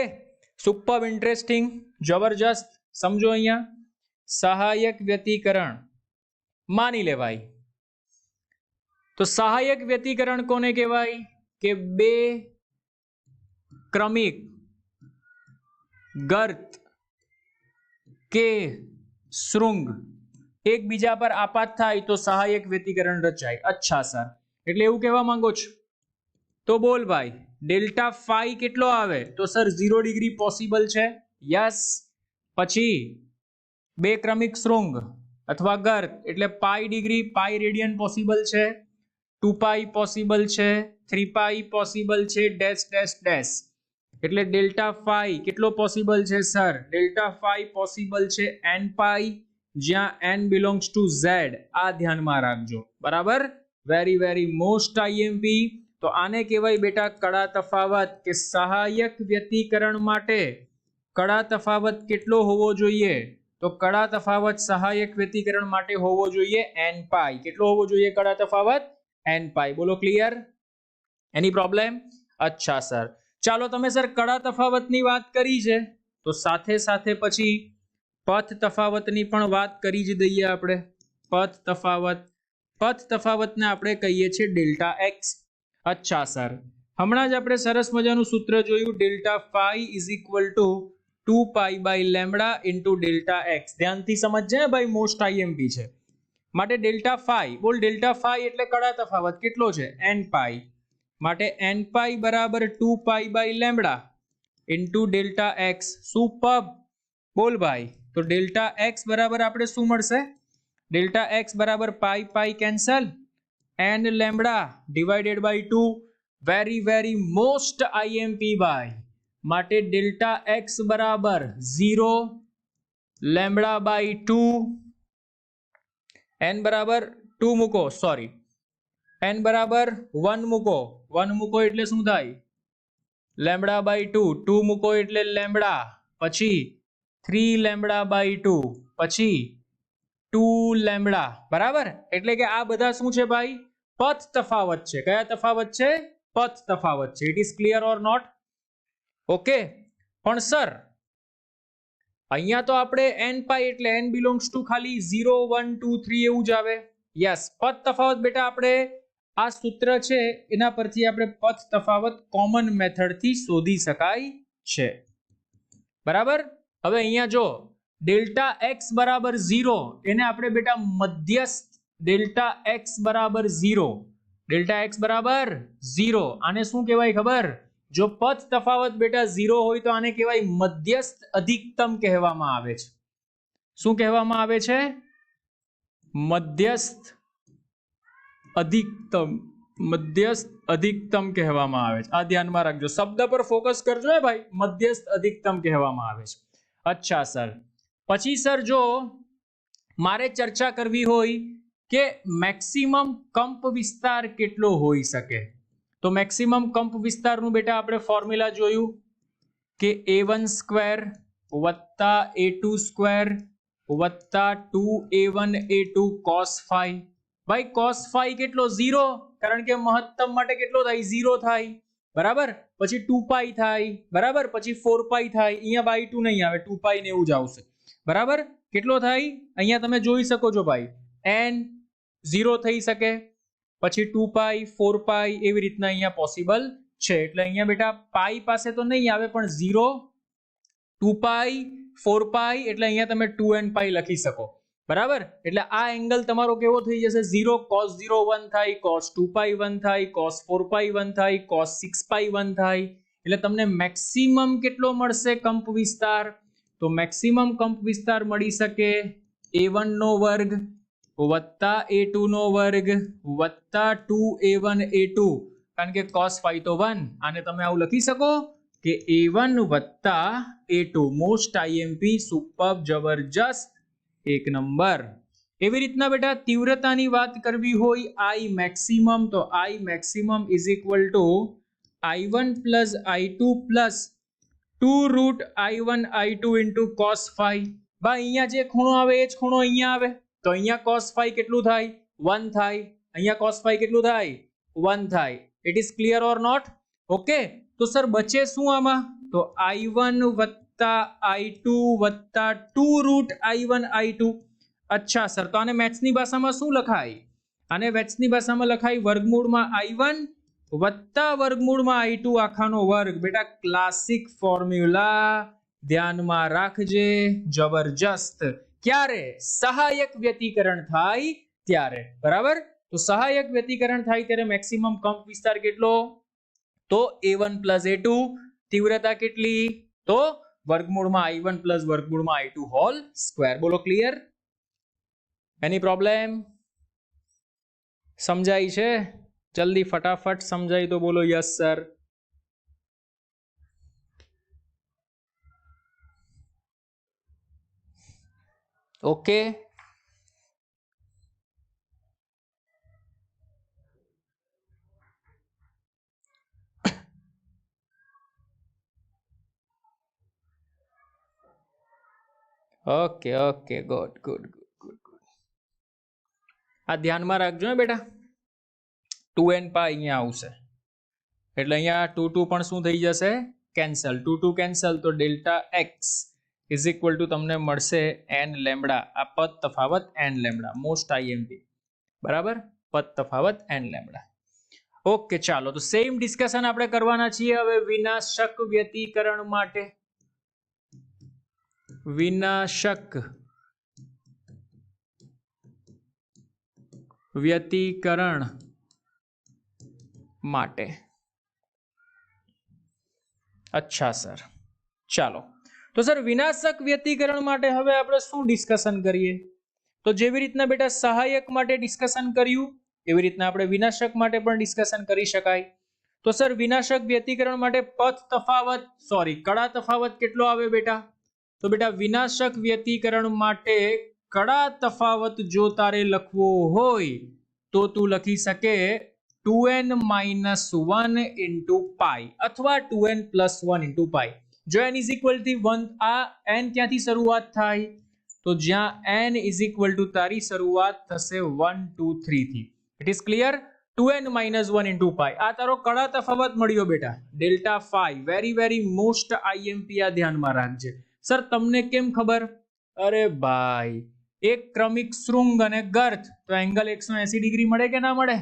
S1: સુપર ઇન્ટરેસ્ટિંગ, જબરજસ્ત. સમજો અહીંયા સહાયક વ્યતિકરણ માની લેવાય તો સહાયક વ્યતિકરણ કોને કહેવાય કે બે ક્રમિક ગર્ત કે શૃંગ એકબીજા પર આપાત થાય તો સહાયક વ્યતિકરણ રચાય. અચ્છા સર, એટલે એવું કહેવા માંગો છો. તો બોલ ભાઈ ડેલ્ટા ફાઈ કેટલો આવે તો સર 0 ડિગ્રી પોસિબલ છે. યસ. પછી બે ક્રમિક શૃંગ અથવા ગર્ત એટલે પાઈ ડિગ્રી, પાઈ રેડિયન પોસિબલ છે, 2 પાઈ પોસિબલ છે, 3 પાઈ પોસિબલ છે, ડેશ ડેશ ડેશ. એટલે ડેલ્ટા ફાઈ કેટલો પોસિબલ છે સર? ડેલ્ટા ફાઈ પોસિબલ છે n પાઈ, જ્યાં n બિલોંગ્સ ટુ z. આ ધ્યાનમાં રાખજો. બરાબર, વેરી મોસ્ટ IMP. તો આને કહેવાય બેટા કડા તફાવત, કે સહાયક વ્યતિકરણ માટે કડા તફાવત કેટલો હોવો જોઈએ? તો કડા તફાવત સહાયક વ્યતિકરણ માટે હોવો જોઈએ n પાઈ. કેટલો હોવો જોઈએ કડા તફાવત? n પાઈ. બોલો ક્લિયર? એની પ્રોબ્લેમ? અચ્છા સર, ચાલો તમે સર કડા તફાવતની વાત કરી છે તો સાથે સાથે પછી પથ તફાવતની પણ વાત કરી જ દઈએ આપણે. પથ તફાવતને આપણે કહીએ છીએ ડેલ્ટા x. અચ્છા સર, હમણાં જ આપણે સરસ મજાનું સૂત્ર જોયું, delta phi is equal to 2 pi by lambda into delta x. ધ્યાનથી સમજજે ભાઈ, મોસ્ટ IMP છે. માટે ડેલ્ટા ફાઈ, બોલ ડેલ્ટા ફાઈ એટલે કડા તફાવત કેટલો છે? n પાઈ. માટે n પાઈ બરાબર 2 pi by lambda into delta x. Super. બોલ ભાઈ, તો ડેલ્ટા x બરાબર આપણે શું મળશે? ડેલ્ટા x બરાબર pi pi cancel, n lambda divided by 2. Very most IMP ભાઈ. માટે ડેલ્ટા x બરાબર 0 લેમ્બડા બાય 2, n બરાબર 2 મૂકો, સોરી n બરાબર 1 મૂકો, 1 મૂકો એટલે શું થાય? લેમ્બડા બાય 2, 2 મૂકો એટલે લેમ્બડા, પછી 3 લેમ્બડા બાય 2, પછી 2 લેમ્બડા. બરાબર, એટલે કે આ બધા શું છે ભાઈ? પથ તફાવત છે. કયા તફાવત છે? પથ તફાવત છે. It is clear or not? Okay. પણ સર અહીંયા તો આપણે n પાઈ એટલે n બિલોંગ્સ ટુ ખાલી 0 1 2 3 એવું જ આવે. યસ, પથ તફાવત બેટા આપણે આ સૂત્ર છે એના પરથી આપણે પથ તફાવત કોમન મેથડ થી શોધી શકાય છે. બરાબર. હવે અહીંયા જો डेल्टा एक्स बराबर 0 એને આપણે બેટા મધ્યસ્થ डेल्टा एक्स बराबर 0 डेल्टा एक्स बराबर 0 આને શું કહેવાય ખબર? જો પથ તફાવત બેટા 0 હોય તો આને કહેવાય મધ્યસ્થ અધિકતમ કહેવામાં આવે છે. શું કહેવામાં આવે છે? મધ્યસ્થ અધિકતમ. મધ્યસ્થ અધિકતમ કહેવામાં આવે છે. આ ધ્યાનમાં રાખજો, શબ્દ પર ફોકસ કરજો હે ભાઈ. મધ્યસ્થ અધિકતમ કહેવામાં આવે છે. અચ્છા સર, પછી સર જો મારે ચર્ચા કરવી હોય કે મેક્સિમમ કંપ વિસ્તાર કેટલો હોઈ શકે, તો મેક્સિમમ કંપ વિસ્તારનું બેટા આપણે ફોર્મ્યુલા જોયું કે a1 સ્ક્વેર વત્તા a2 સ્ક્વેર વત્તા 2a1 a2 cos phi. ભાઈ cos phi કેટલો? 0, કારણ કે મહત્તમ માટે કેટલો થાય? 0 થાય, બરાબર. પછી 2 પાઈ થાય, બરાબર. પછી 4 પાઈ થાય. અહીંયા બાય 2 નહીં આવે, 2 પાઈ ને એવું જ આવશે, બરાબર. કેટલો થાય? અહીંયા તમે જોઈ શકો છો ભાઈ, n 0 થઈ શકે, પછી 2 પાઈ 4 પાઈ એવી રીતના અહીંયા પોસિબલ છે. એટલે અહીંયા બેટા પાઈ પાસે તો નહીં આવે, પણ 0 2 પાઈ 4 પાઈ એટલે અહીંયા તમે 2n પાઈ લખી શકો, બરાબર. એટલે આ એંગલ તમારો કેવો થઈ જશે? 0 cos 0 1 થાય, cos 2 પાઈ 1 થાય, cos 4 પાઈ 1 થાય, cos 6 પાઈ 1 થાય. એટલે તમને મેક્સિમમ કેટલો મળશે કંપ વિસ્તાર? તો મેક્સિમમ કંપ વિસ્તાર મળી શકે a1 નો વર્ગ વત્તા a2 નો વર્ગ વત્તા 2a1 a2, કારણ કે cos phi તો 1. આને તમે આવું લખી શકો કે a1 વત્તા a2. મોસ્ટ આઈએમપી, સુપર, જબરજસ્ત, એક નંબર. એવી રીતના બેટા તીવ્રતાની વાત કરવી હોય I મેક્સિમમ, તો I maximum is equal to I1 plus I2 plus 2 root I1 I2 into cos phi. ભાઈ અહીંયા જે ખૂણો આવે એ જ ખૂણો અહીંયા આવે, તો અહીંયા cos phi કેટલું થાય? 1 થાય. અહીંયા cos phi કેટલું થાય? 1 થાય. It is clear or not? Okay. તો સર બચે શું આમાં? તો I1 વત્તા I2 વત્તા 2 રૂટ I1 I2. અચ્છા સર, તો આને મેથ્સની ભાષામાં શું લખાય? આને મેથ્સની ભાષામાં લખાય વર્ગમૂળમાં I1 વત્તા વર્ગમૂળમાં I2 આખાનો વર્ગ. બેટા ક્લાસિક ફોર્મ્યુલા, ધ્યાનમાં રાખજે, જબરજસ્ત. ક્યારે? સહાયક વ્યતિકરણ થાય ત્યારે, બરાબર. તો સહાયક વ્યતિકરણ થાય ત્યારે મેક્સિમમ કંપ વિસ્તાર કેટલો? તો a1 પ્લસ a2. તીવ્રતા કેટલી? તો વર્ગમૂળમાં I1 પ્લસ વર્ગમૂળમાં I2 હોલ સ્ક્વેર. બોલો ક્લિયર? એની પ્રોબ્લેમ? સમજાય છે? જલ્દી ફટાફટ સમજાય તો બોલો yes sir. Okay. Okay okay, good good good good good. આ ધ્યાનમાં રાખજો ને બેટા, 2n પાઈ અહીંયા આવશે એટલે અહીંયા 2 2 પણ શું થઈ જશે? કેન્સલ. 2 2 કેન્સલ, તો delta x is equal two તમને મળશે n લેમ્બડા. આ પદ તફાવત n લેમ્બડા, મોસ્ટ આઈએમપી, બરાબર. પદ તફાવત n લેમ્બડા. ઓકે ચાલો, તો સેમ ડિસ્કશન આપણે કરવાના છીએ હવે વિનાશક વ્યતિકરણ માટે. વિનાશક વ્યતિકરણ માટે. અચ્છા સર, ચાલો. તો સર વિનાશક વ્યતિકરણ માટે હવે આપણે શું ડિસ્કશન કરીએ? તો જેવી રીતના બેટા સહાયક માટે ડિસ્કશન કર્યું એવી રીતના આપણે વિનાશક માટે પણ ડિસ્કશન કરી શકાય. તો સર વિનાશક વ્યતિકરણ માટે પથ તફાવત, સોરી કડા તફાવત કેટલો આવે બેટા? તો બેટા વિનાશક વ્યતિકરણ માટે કડા તફાવત જો તારે લખવો હોય તો તું લખી શકે 2n minus 1 into pi અથવા 2n plus 1 into pi. જો n is equal to 1, આ n ક્યાંથી શરૂઆત થાય? તો જ્યાં n is equal to તારી શરૂઆત થશે 1 2 3 થી. It is clear? 2n minus 1 into pi. આ તારો કડા તફાવત મળ્યો બેટા, delta phi. Very very most IMP, આ ધ્યાનમાં રાખજે. સર તમને કેમ ખબર? અરે ભાઈ, એક ક્રમિક શૃંગ અને ગર્ત, તો એંગલ 180 ડિગ્રી મળે કે ના મળે?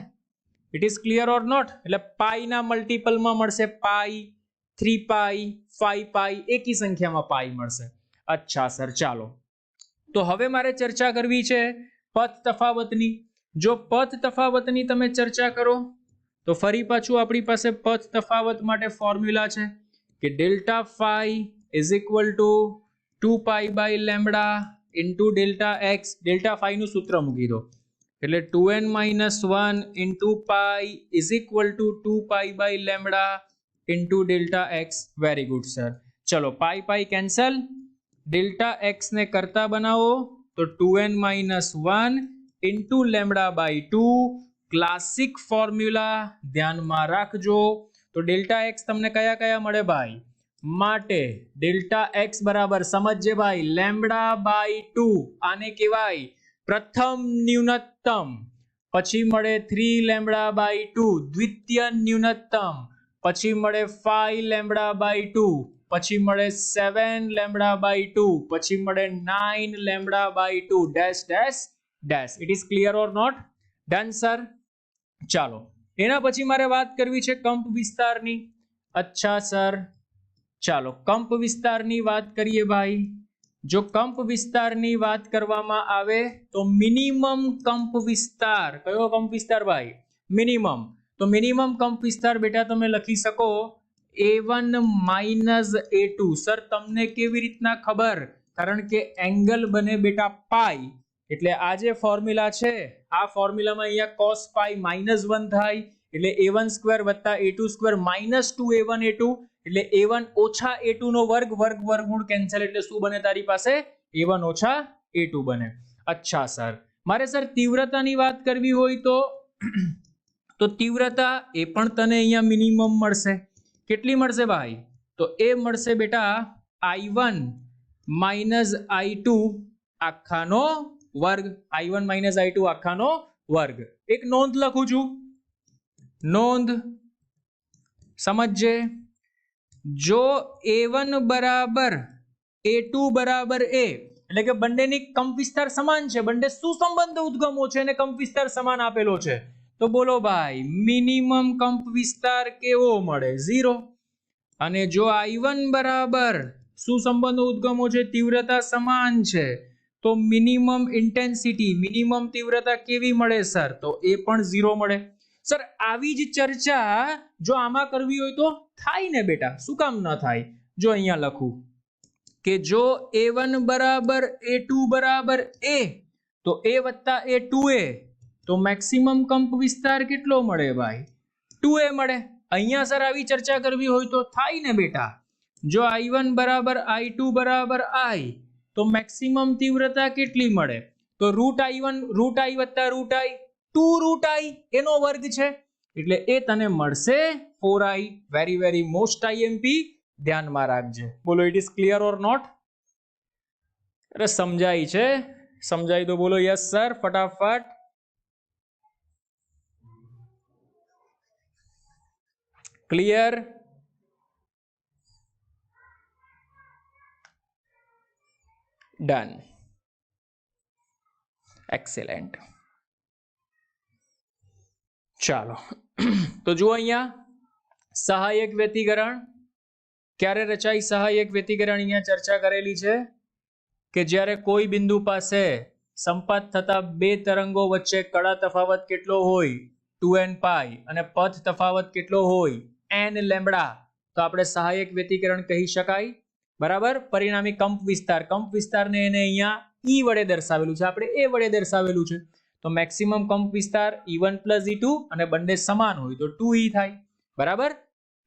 S1: It is clear or not? એટલે પાઈ ના મલ્ટિપલમાં મળશે પાઈ, 3 પાઈ, 5 પાઈ, એકી સંખ્યામાં પાઈ મળશે. અચ્છા સર, ચાલો તો હવે મારે ચર્ચા કરવી છે પથ તફાવતની. જો પથ તફાવતની તમે ચર્ચા કરો તો ફરી પાછું આપણી પાસે પથ તફાવત માટે ફોર્મ્યુલા છે કે delta phi is equal to 2 pi by lambda into delta x. Delta phi નું સૂત્ર મૂકી દો એટલે 2n minus 1 into pi is equal to 2 pi by lambda into delta x. Very good sir. ચલો pi pi cancel, delta x ને કરતા બનાવો તો 2n minus 1 into lambda by 2. Classic formula ધ્યાનમાં રાખજો. તો ડેલ્ટા એક્સ તમને કયા કયા મળે ભાઈ? માટે ડેલ્ટા એક્સ બરાબર સમજજે ભાઈ લેમ્બડા બાય 2, આને કહેવાય પ્રથમ ન્યૂનતમ. પછી મળે 3 લેમ્બડા બાય 2 દ્વિતીય ન્યૂનતમ. પછી મળે 5 લેમ્બડા બાય 2. પછી મળે 7 લેમ્બડા બાય 2. પછી મળે 9 lambda by 2 dash dash dash. It is clear or not? Done sir. ચાલો એના પછી મારે વાત કરવી છે કંપ વિસ્તારની. અચ્છા સર, ચાલો કંપ વિસ્તારની વાત કરીએ ભાઈ. જો કંપ વિસ્તારની વાત કરવામાં આવે તો મિનિમમ કંપ વિસ્તાર, કયો કંપ વિસ્તાર ભાઈ? મિનિમમ. તો મિનિમમ કંપ વિસ્તાર બેટા તમે લખી શકો A1 માઇનસ A2. સર તમને કેવી રીતના ખબર? કારણ કે એંગલ બને બેટા પાઈ, એટલે આ જે ફોર્મ્યુલા છે આ ફોર્મ્યુલામાં અહીંયા cos પાઈ -1 થાય એટલે A1 સ્ક્વેર વત્તા A2 square minus 2A1 A2 એટલે A1 ઓછા A2 નો વર્ગ, વર્ગ વર્ગમૂળ કેન્સલ એટલે શું બને તારી પાસે? A1 ઓછા A2 બને. અચ્છા સર, મારે સર તીવ્રતાની વાત કરવી હોય તો તીવ્રતા એ પણ તને અહીંયા મિનિમમ મળશે. કેટલી મળશે ભાઈ? તો એ મળશે બેટા I1 માઇનસ I2 આખાનો વર્ગ. I1 માઇનસ I2 આખાનો વર્ગ. એક નોંધ લખું છું, નોંધ સમજજે. જો A1 બરાબર A2 બરાબર A એટલે કે બંનેની કંપ વિસ્તાર સમાન છે, બંને સુસંબંધ ઉદ્ગમો છે અને કંપ વિસ્તાર સમાન આપેલો છે, તો બોલો ભાઈ મિનિમમ કંપ વિસ્તાર કેવો મળે? 0. અને જો I1 બરાબર સુસંબંધ ઉદ્ગમો છે, તીવ્રતા સમાન છે, તો મિનિમમ ઇન્ટેન્સિટી, મિનિમમ તીવ્રતા કેવી મળે સર? તો એ પણ 0 મળે. સર આવી જ ચર્ચા જો આમાં કરવી હોય તો થાય ને બેટા, શું કામ ન થાય? જો અહીંયા લખું કે જો A1 બરાબર A2 બરાબર A તો A વત્તા A 2A, તો મેક્સિમમ કંપ વિસ્તાર કેટલો મળે ભાઈ? 2A મળે. અહીંયા સર આવી ચર્ચા કરવી હોય તો થાય ને બેટા. જો I1 બરાબર I2 બરાબર I તો મેક્સિમમ તીવ્રતા કેટલી મળે? તો રૂટ I1 રૂટ I વત્તા રૂટ I 2 રૂટ I એનો વર્ગ છે એટલે એ તને મળશે 4I. Very very most IMP, ધ્યાનમાં રાખજે. બોલો it is clear or not? અરે સમજાય છે? સમજાય તો બોલો યસ સર ફટાફટ. ક્લિયર? ડન. એક્સેલેન્ટ. ચાલો તો જુઓ અહીંયા સહાયક વ્યતિકરણ ક્યારે રચાય? સહાયક વ્યતિકરણ અહીંયા ચર્ચા કરેલી છે કે જ્યારે કોઈ બિંદુ પાસે સંપાત થતા બે તરંગો વચ્ચે કળા તફાવત કેટલો હોય? 2n પાઈ. અને પથ તફાવત કેટલો હોય? n lambda. તો આપણે સહાયક વ્યતિકરણ કહી શકાય. બરાબર. પરિણામી કંપ વિસ્તાર, કંપ વિસ્તારને એને અહીંયા E વડે દર્શાવેલું છે, આપણે A વડે દર્શાવેલું છે. તો મેક્સિમમ કંપ વિસ્તાર E1 + E2 અને બંને સમાન હોય તો 2E થાય. બરાબર.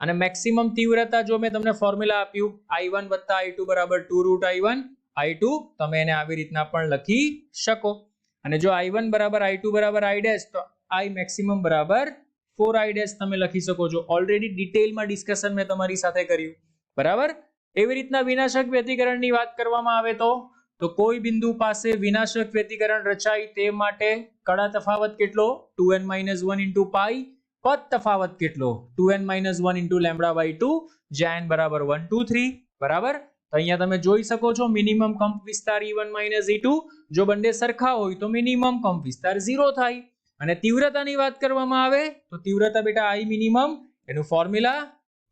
S1: અને મેક્સિમમ તીવ્રતા જો મેં તમને ફોર્મ્યુલા આપ્યું I1 + I2 બરાબર 2 √ I1 I2, તમે એને આવી રીતના પણ લખી શકો. અને જો I1 બરાબર I2 બરાબર I' તો I મેક્સિમમ બરાબર 4I' તમે લખી શકો છો. ઓલરેડી ડિટેલમાં ડિસ્કશન મેં તમારી સાથે કર્યું. બરાબર. એવી રીતના વિનાશક વ્યતિકરણની વાત કરવામાં આવે તો કોઈ બિંદુ પાસે વિનાશક વ્યતિકરણ રચાય તે માટે કળા તફાવત કેટલો? 2n - 1 * પાઈ. પથ તફાવત કેટલો? 2n - 1 * λ/2 જ્યાં n બરાબર 1 2 3. બરાબર. તો અહીંયા તમે જોઈ શકો છો મિનિમમ કંપ વિસ્તાર E1 - E2. જો બંને સરખા હોય તો મિનિમમ કંપ વિસ્તાર 0 થાય. અને તીવ્રતાની વાત કરવામાં આવે તો તીવ્રતા બેટા I મિનિમમ એનું ફોર્મ્યુલા,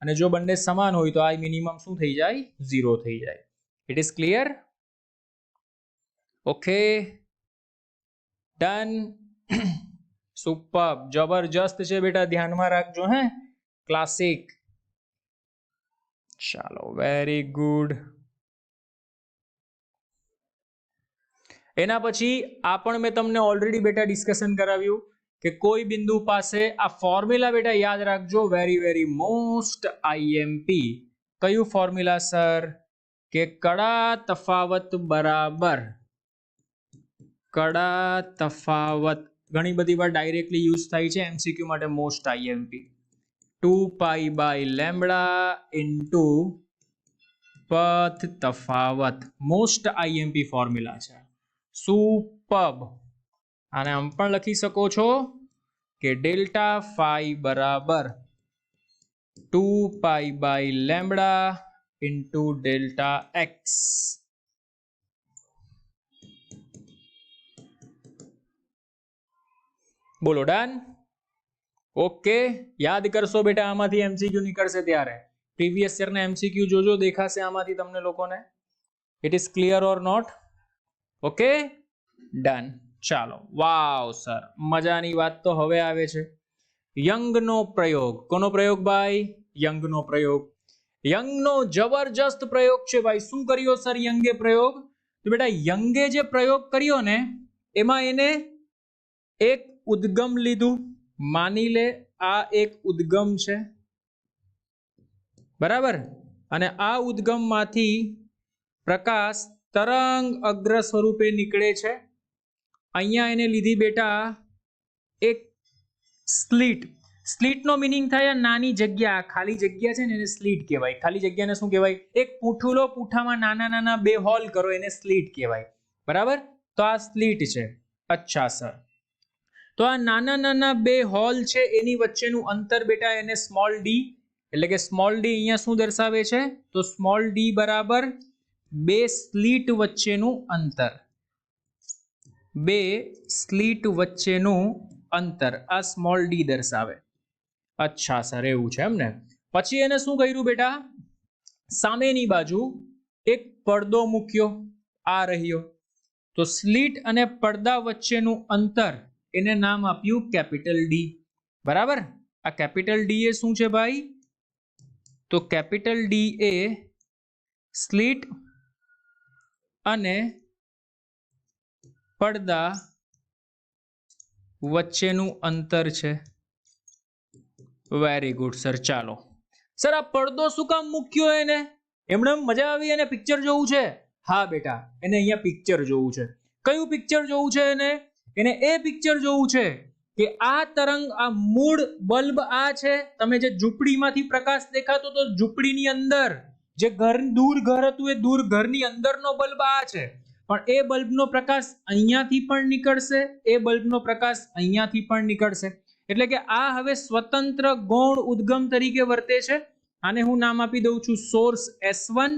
S1: અને જો બંને સમાન હોય તો I મિનિમમ શું થઈ જાય? 0 થઈ જાય. It is clear? Okay, done. Super, જબરજસ્ત છે બેટા, ધ્યાનમાં રાખજો હે, ક્લાસિક. ચાલો, વેરી ગુડ. એના પછી આ પણ મેં તમને ઓલરેડી બેટા ડિસ્કશન કરાવ્યું કે કોઈ બિંદુ પાસે આ ફોર્મ્યુલા બેટા યાદ રાખજો, વેરી વેરી મોસ્ટ આઈએમપી. કયું ફોર્મ્યુલા સર? કે કડા તફાવત બરાબર કડા તફાવત. ઘણી બધી વાર ડાયરેક્ટલી યુઝ થાય છે એમસીક્યુ માટે, મોસ્ટ આઈએમપી 2π/લેમ્બડા ઇન્ટુ પથ તફાવત. મોસ્ટ આઈએમપી ફોર્મ્યુલા છે. સુપર્બ. આને આમ પણ લખી શકો છો કે ડેલ્ટા ફાઈ બરાબર 2π/લેમ્બડા ઇન્ટુ ડેલ્ટા એક્સ. બોલો, ડન? ઓકે, યાદ કરશો બેટા, આમાંથી એમસીક્યુ નીકળશે ત્યારે. પ્રીવિયસ યરના એમસીક્યુ જોજો, દેખાશે આમાંથી તમને લોકોને. It is clear or not? Okay, done. ચાલો, વાવ સર, મજાની વાત તો હવે આવે છે. યંગનો પ્રયોગ. કોનો પ્રયોગ ભાઈ? યંગનો પ્રયોગ. યંગનો જબરજસ્ત પ્રયોગ છે ભાઈ. શું કર્યો સર યંગે પ્રયોગ? તો બેટા યંગે જે પ્રયોગ કર્યો ને એમાં એને એક ઉદ્ગમ લીધું. માની લે આ એક ઉદ્ગમ છે, બરાબર? અને આ ઉદ્ગમમાંથી પ્રકાશ તરંગ અગ્ર સ્વરૂપે નીકળે છે. અહીંયા એને લીધી બેટા એક સ્લિટ. સ્લિટનો મીનિંગ થાય નાની જગ્યા, ખાલી જગ્યા છે ને એને સ્લિટ કહેવાય. ખાલી જગ્યાને શું કહેવાય? એક પૂઠું લો, પૂઠામાં નાના નાના બે હોલ કરો, એને સ્લિટ કહેવાય, બરાબર? તો આ સ્લિટ છે. અચ્છા સર, તો આ નાના નાના બે હોલ છે એની વચ્ચેનું અંતર બેટા એને સ્મોલ ડી, એટલે કે સ્મોલ ડી અહીંયા શું દર્શાવે છે? તો સ્મોલ ડી બરાબર બે સ્લિટ વચ્ચેનું અંતર. બે સ્લિટ વચ્ચેનું અંતર આ સ્મોલ ડી દર્શાવે. અચ્છા સર, એવું છે એમ ને? પછી એને શું કર્યું બેટા? સામેની બાજુ એક પડદો મૂક્યો, આ રહ્યો. તો સ્લિટ અને પડદા વચ્ચેનું અંતર એને નામ આપ્યું કેપિટલ ડી, બરાબર? આ કેપિટલ ડી એ શું છે ભાઈ? તો કેપિટલ ડી એ સ્લિટ અને પડદા વચ્ચેનું અંતર છે. Very good sir. ચાલો સર, આ પડદો શું કામ મૂક્યો એને? એમને મજા આવી એને પિક્ચર જોવું છે? હા બેટા, એને અહીંયા પિક્ચર જોવું છે. કયું પિક્ચર જોવું છે એને? એને એ પિક્ચર જોવું છે કે આ તરંગ, આ મૂળ બલ્બ આ છે, તમે જે ઝૂંપડીમાંથી પ્રકાશ દેખાતો તો ઝૂંપડીની અંદર જે ઘર, દૂર ઘર હતું એ દૂર ઘરની અંદરનો બલ્બ આ છે, પણ એ બલ્બનો પ્રકાશ અહીંયાથી પણ નીકળશે, એ બલ્બનો પ્રકાશ અહીંયાથી પણ નીકળશે. એટલે કે આ હવે સ્વતંત્ર ગૌણ ઉદ્ગમ તરીકે વર્તે છે. આને હું નામ આપી દઉં છું સોર્સ S1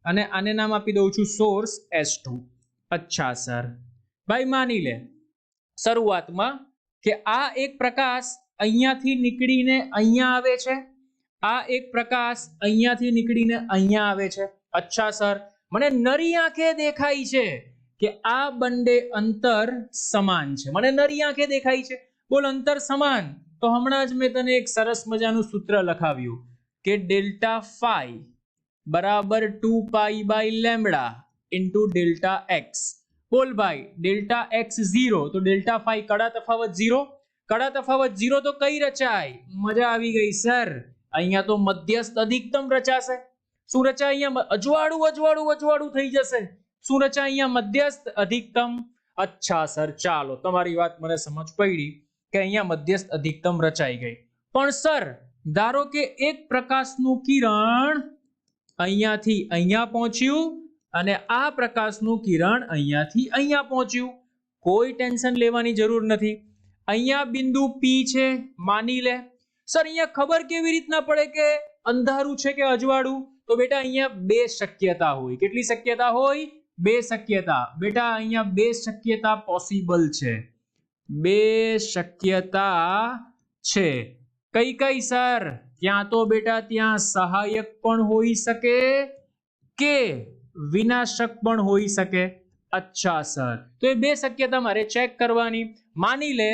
S1: અને આને નામ આપી દઉં છું સોર્સ S2. અચ્છા સર, ભાઈ માની લે શરૂઆતમાં કે આ એક પ્રકાશ અહીંયાથી નીકળીને અહીંયા આવે છે, આ એક પ્રકાશ અહીંયાથી નીકળીને અહીંયા આવે છે. અચ્છા સર, મને નરી આંખે દેખાય છે કે આ બંને અંતર સમાન છે. મને નરી આંખે દેખાય છે. બોલ, અંતર સમાન. તો હમણાં જ મેં તને એક સરસ મજાનું સૂત્ર લખાવ્યું કે ડેલ્ટા ફાઈ બરાબર 2π/લેમ્બડા ઇન્ટુ ડેલ્ટા એક્સ. બોલ ભાઈ, ડેલ્ટા એક્સ 0 તો ડેલ્ટા ફાઈ કડા તફાવત 0. કડા તફાવત 0 તો કઈ રચાય? મજા આવી ગઈ સર. અહીંયા તો મધ્યસ્થ અધિકતમ રચાશે. શું રચાય અહીંયા? અજવાળું અજવાળું અજવાળું થઈ જશે. શું રચાય અહીંયા? મધ્યસ્થ અધિકતમ. અચ્છા સર, ચાલો, તમારી વાત મને સમજ પડી કે અહીંયા મધ્યસ્થ અધિકતમ રચાઈ ગઈ. પણ સર, ધારો કે એક પ્રકાશનું કિરણ અહીંયાથી અહીંયા પહોંચ્યું અને આ પ્રકાશનું કિરણ અહીંયાથી અહીંયા પહોંચ્યું. કોઈ ટેન્શન લેવાની જરૂર નથી. અહીંયા બિંદુ P છે માની લે. સર, અહીંયા ખબર કેવી રીતના પડે કે અંધારું છે કે અજવાળું? તો બેટા અહીંયા બે શક્યતા હોય. કેટલી શક્યતા હોય? બે શક્યતા. બેટા અહીંયા બે શક્યતા પોસિબલ છે. બે શક્યતા છે. કઈ કઈ સર? ત્યાં તો બેટા ત્યાં સહાયક પણ હોઈ શકે કે વિનાશક પણ હોઈ શકે. અચ્છા સર, તો એ બે શક્યતા મારે ચેક કરવાની. માની લે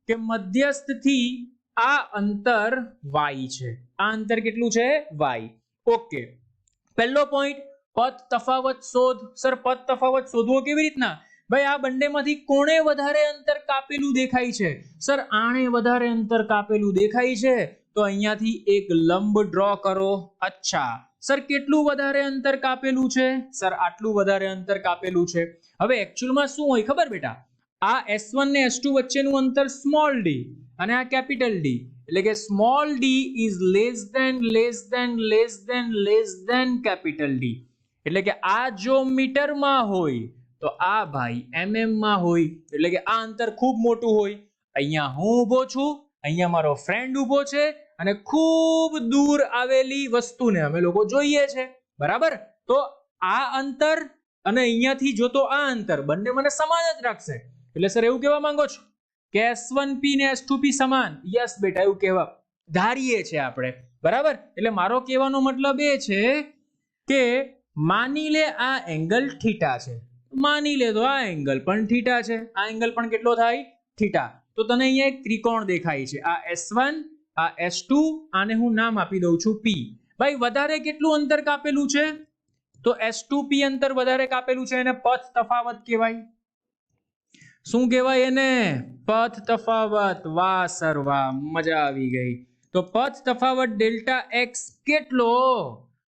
S1: કે મધ્યસ્થથી આ અંતર y છે. આ અંતર કેટલું છે? y. ઓકે, પહેલો પોઈન્ટ, પથ તફાવત શોધ. સર પથ તફાવત શોધવો કેવી રીતના? ભાઈ આ બંનેમાંથી કોણે વધારે અંતર કાપેલું દેખાય છે? સર આણે વધારે અંતર કાપેલું દેખાય છે, તો અહીંયાથી એક લંબ ડ્રો કરો. અચ્છા સર, કેટલું વધારે અંતર કાપેલું છે? સર આટલું વધારે અંતર કાપેલું છે. હવે એકચ્યુઅલમાં શું હોય ખબર બેટા? આ S1 ને S2 વચ્ચેનું અંતર સ્મોલ d અને આ કેપિટલ D, એટલે કે small d is less than capital D. એટલે કે આ જો મીટરમાં હોય તો આ ભાઈ mm માં હોય, એટલે કે આ અંતર ખૂબ મોટું હોય. અહીંયા હું ઊભો છું, અહીંયા મારો ફ્રેન્ડ ઊભો છે અને ખૂબ દૂર આવેલી વસ્તુને અમે લોકો જોઈએ છે, બરાબર? તો આ અંતર અને અહીંયાથી જોતો આ અંતર બંને મને સમાન જ રાખશે. એટલે સર એવું કહેવા માંગો છો કે S1p ને S2p સમાન? યસ બેટા, એવું કહેવા ધારીએ છે આપણે, બરાબર? એટલે મારો કહેવાનો મતલબ એ છે કે માની લે આ એંગલ થીટા છે, માની લે તો આ એંગલ પણ થીટા છે, આ એંગલ પણ કેટલો થાય? થીટા. તો તને અહીંયા એક ત્રિકોણ દેખાય છે, આ S1, આ S2, આને હું નામ આપી દઉં છું P. ભાઈ વધારે કેટલું અંતર કાપેલું છે? તો S2p અંતર વધારે કાપેલું છે, એને પથ તફાવત કહેવાય. શું કહેવાય એને? પથ તફાવત. વાહ સર વાહ, મજા આવી ગઈ. તો પથ તફાવત ડેલ્ટા x કેટલો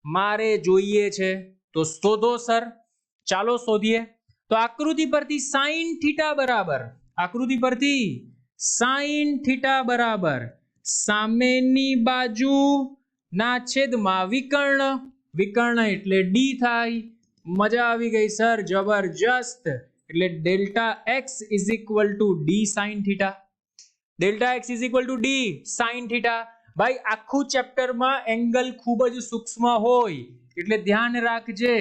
S1: મારે જોઈએ છે? તો શોધો સર. ચાલો શોધીએ. તો આકૃતિ પરથી sin થીટા બરાબર, આકૃતિ પરથી sin થીટા બરાબર સામેની બાજુ ના છેદમાં વિકર્ણ, વિકર્ણ એટલે d થાય. મજા આવી ગઈ સર, જબરજસ્ત. એટલે delta x is equal two d sin theta. Delta x is equal two d sin theta. ભાઈ આખું ચેપ્ટરમાં એંગલ ખૂબ જ સૂક્ષ્મ હોય, એટલે ધ્યાન રાખજે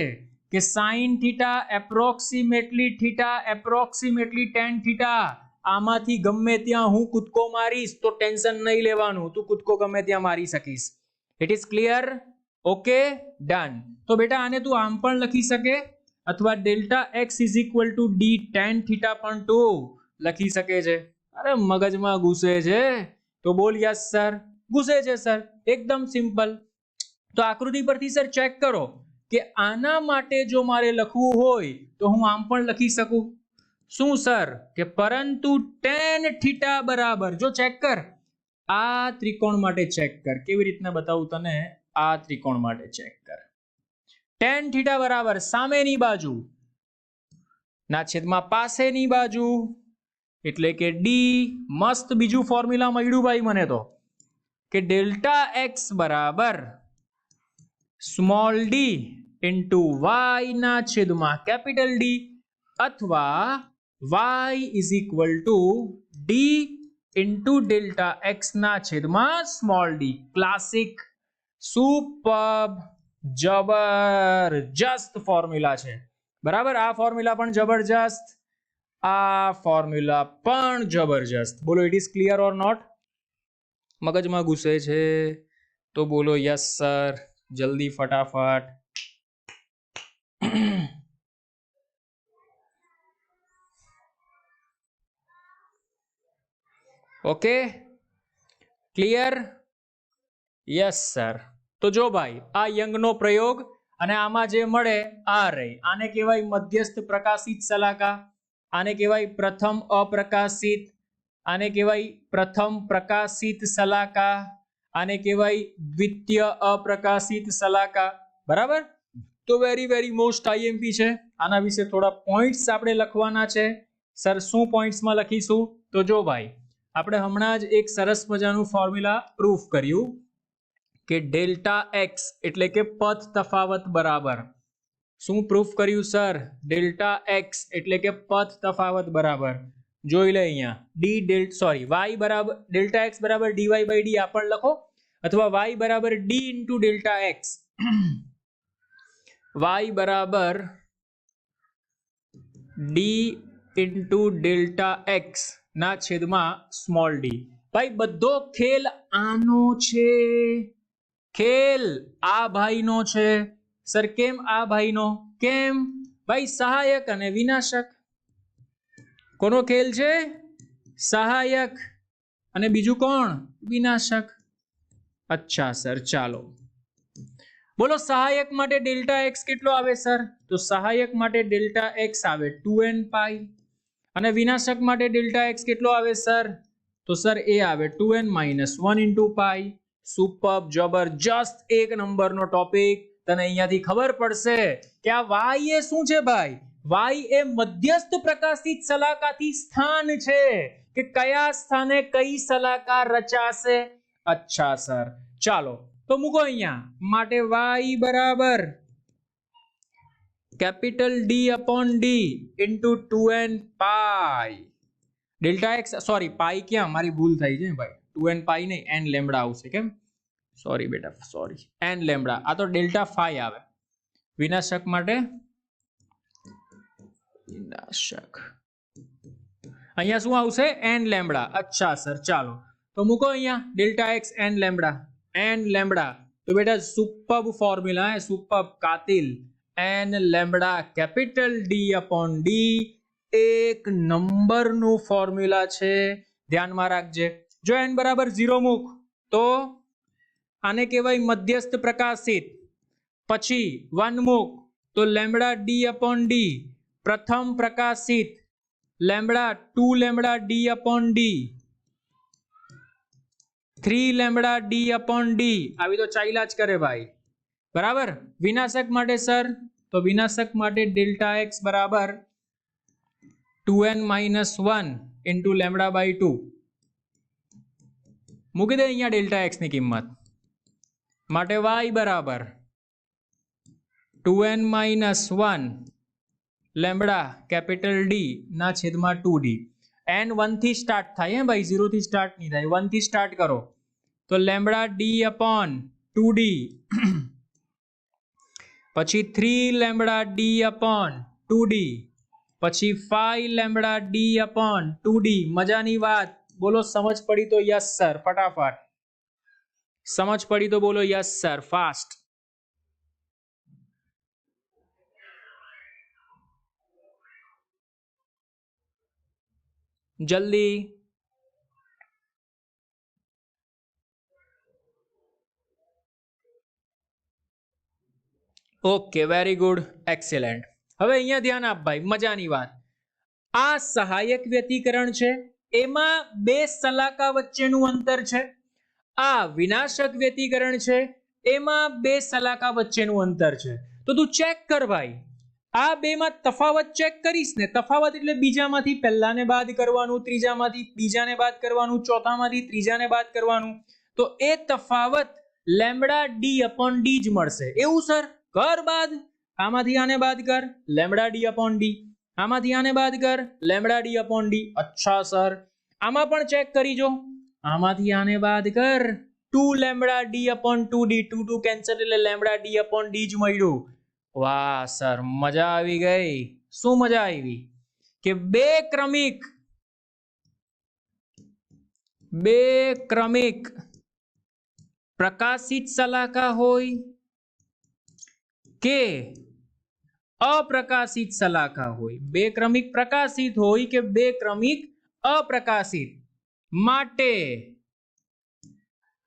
S1: કે sin theta approximately tan theta. આમાંથી ગમે ત્યાં હું કૂદકો મારીશ તો ટેન્શન નહીં લેવાનું, તું કૂદકો ગમે ત્યાં મારી શકીશ. It is clear? Okay, done. તો બેટા આને તું આમ પણ લખી શકે, અથવા delta x is equal two d tan theta પણ તું લખી શકે છે. અરે મગજમાં ઘૂસે છે તો બોલ યસ સર. ઘૂસે છે સર, એકદમ સિમ્પલ. તો આકૃતિ પરથી સર ચેક કરો કે આના માટે જો મારે લખવું હોય તો હું આમ પણ લખી શકું. શું સર? કે પરંતુ tan થીટા બરાબર, જો ચેક કર, આ ત્રિકોણ માટે ચેક કર. કેવી રીતના બતાવું તને? આ ત્રિકોણ માટે ચેક કર. tan થીટા બરાબર સામેની બાજુ ના છેદમાં પાસેની બાજુ, એટલે કે d. મસ્ત બીજું ફોર્મ્યુલા મળ્યું ભાઈ મને તો, કે ડેલ્ટા x બરાબર સ્મોલ d ઇન્ટુ y ના છેદમાં કેપિટલ D, અથવા y is equal two d into delta x ના છેદમાં સ્મોલ d. ક્લાસિક, સુપર, જબરજસ્ત ફોર્મ્યુલા છે, બરાબર? આ ફોર્મ્યુલા પણ જબરજસ્ત, આ ફોર્મ્યુલા પણ જબરજસ્ત. બોલો it is clear or not? મગજમાં ઘૂસે છે તો બોલો યસ સર, જલ્દી ફટાફટ. Okay, clear? Yes sir. તો જો ભાઈ આ યંગનો પ્રયોગ અને આમાં જે મળે આ રહી, આને કહેવાય મધ્યસ્થ પ્રકાશિત શલાકા, આને કહેવાય પ્રથમ અપ્રકાશિત, આને કહેવાય પ્રથમ પ્રકાશિત શલાકા, આને કહેવાય દ્વિતીય અપ્રકાશિત શલાકા, બરાબર? તો વેરી મોસ્ટ IMP છે. આના વિશે થોડા પોઈન્ટ્સ આપણે લખવાના છે. સર શું પોઈન્ટ્સમાં લખીશું? તો જો ભાઈ આપણે હમણાં જ એક સરસ મજાનું ફોર્મ્યુલા પ્રૂફ કર્યું કે ડેલ્ટા x એટલે કે પથ તફાવત બરાબર. શું પ્રૂફ કર્યું સર? ડેલ્ટા x એટલે કે પથ તફાવત બરાબર. જોઈ લે અહીંયા y બરાબર ડેલ્ટા x બરાબર dy by d આ પણ લખો, અથવા y બરાબર d into delta x, y બરાબર d ઇન્ટુ ડેલ્ટા x ના છેદમાં સ્મોલ d. ભાઈ બધો ખેલ આનો છે, ખેલ આ ભાઈનો છે. સર કેમ આ ભાઈનો? કેમ? ભાઈ સહાયક અને વિનાશક. કોનો ખેલ છે? સહાયક અને બીજું કોણ? વિનાશક. અચ્છા સર, ચાલો બોલો સહાયક માટે ડેલ્ટા એક્સ કેટલો આવે સર? તો સહાયક માટે ડેલ્ટા એક્સ આવે 2n પાઈ અને વિનાશક માટે ડેલ્ટા એક્સ કેટલો આવે સર? તો સર એ આવે 2n - 1 into પાઈ. સુપર, જબરજસ્ત, એક નંબરનો ટોપિક. તને અહીંયાથી ખબર પડશે કે આ y એ શું છે ભાઈ? y એ મધ્યસ્થ પ્રકાશિત શલાકાથી સ્થાન છે કે કયા સ્થાને કઈ શલાકા રચાશે. અચ્છા સર, ચાલો તો મૂકો અહીંયા માટે y બરાબર કેપિટલ D/D into 2n પાઈ ડેલ્ટા એક્સ. સોરી, પાઈ ક્યાં, મારી ભૂલ થઈ છે ભાઈ. 2n પાઈ નહીં, n લેમ્બડા આવશે. કેમ? સોરી બેટા, સોરી, n લેમ્બડા. આ તો ડેલ્ટા ફાઈ આવે. વિનાશક માટે વિનાશક અહીંયા શું આવશે? n lambda. અચ્છા સર, ચાલો તો મૂકો અહીંયા delta x n lambda. n lambda તો બેટા સુપર ફોર્મ્યુલા હે, સુપર કાતિલ. n લેમ્બડા કેપિટલ D/D એક નંબરનું ફોર્મ્યુલા છે. ધ્યાનમાં રાખજે. જો n બરાબર 0 મૂક તો આને કહેવાય મધ્યસ્થ પ્રકાશિત. પછી 1 મૂક તો લેમ્બડા D/D પ્રથમ પ્રકાશિત. Lambda 2 lambda D/D 3 lambda D/D આવી તો ચાલ્યા જ કરે ભાઈ. બરાબર. વિનાશક માટે સર, તો વિનાશક માટે ડેલ્ટા એક્સ બરાબર 2n - 1 into લેમ્બડા બાય 2. મૂકી દે અહીંયા ડેલ્ટા એક્સ ની કિંમત. માટે y બરાબર 2n - 1 લેમ્બડા કેપિટલ D ના છેદમાં 2d. n 1 થી સ્ટાર્ટ થાય હે ભાઈ, 0 થી સ્ટાર્ટ નહીં થાય. 1 થી સ્ટાર્ટ કરો તો લેમ્બડા D/2d પછી 3 લેમ્બડા D/2d પછી 5 લેમ્બડા D/2d. મજાની વાત. બોલો સમજ પડી તો યસ સર, ફટાફટ. સમજ પડી તો બોલો યસ સર, ફાસ્ટ. જલ્દી. Okay, very good, excellent. હવે અહીંયા ધ્યાન આપ ભાઈ, મજાની વાત. આ સહાયક વ્યતિકરણ છે, એમાં બે શલાકા વચ્ચેનું અંતર છે. આ વિનાશક વ્યતિકરણ છે, એમાં બે શલાકા વચ્ચેનું અંતર છે. તો તું ચેક કર ભાઈ, આ બેમાં તફાવત ચેક કરીશ ને. તફાવત એટલે બીજામાંથી પહેલાને બાદ કરવાનું, ત્રીજામાંથી બીજાને બાદ કરવાનું, ચોથામાંથી ત્રીજાને બાદ કરવાનું. તો એ તફાવત લેમ્બડા D/D જ મળશે. એવું સર? કર બાદ. આમાંથી આને બાદ કર, લેમ્બડા D/D. આમાંથી આને બાદ કર, લેમ્બડા D/D. અચ્છા સર, આમાં પણ ચેક કરી જો. આમાંથી આને બાદ કર, 2 લેમ્બડા D/2d. 2 2 કેન્સલ એટલે લેમ્બડા D/D જ મળ્યું. વાહ સર, મજા આવી ગઈ. શું મજા આવી? કે બે ક્રમિક પ્રકાશિત શલાકા હોય કે અપ્રકાશિત શલાકા હોય, બે ક્રમિક પ્રકાશિત હોય કે બે ક્રમિક અપ્રકાશિત, માટે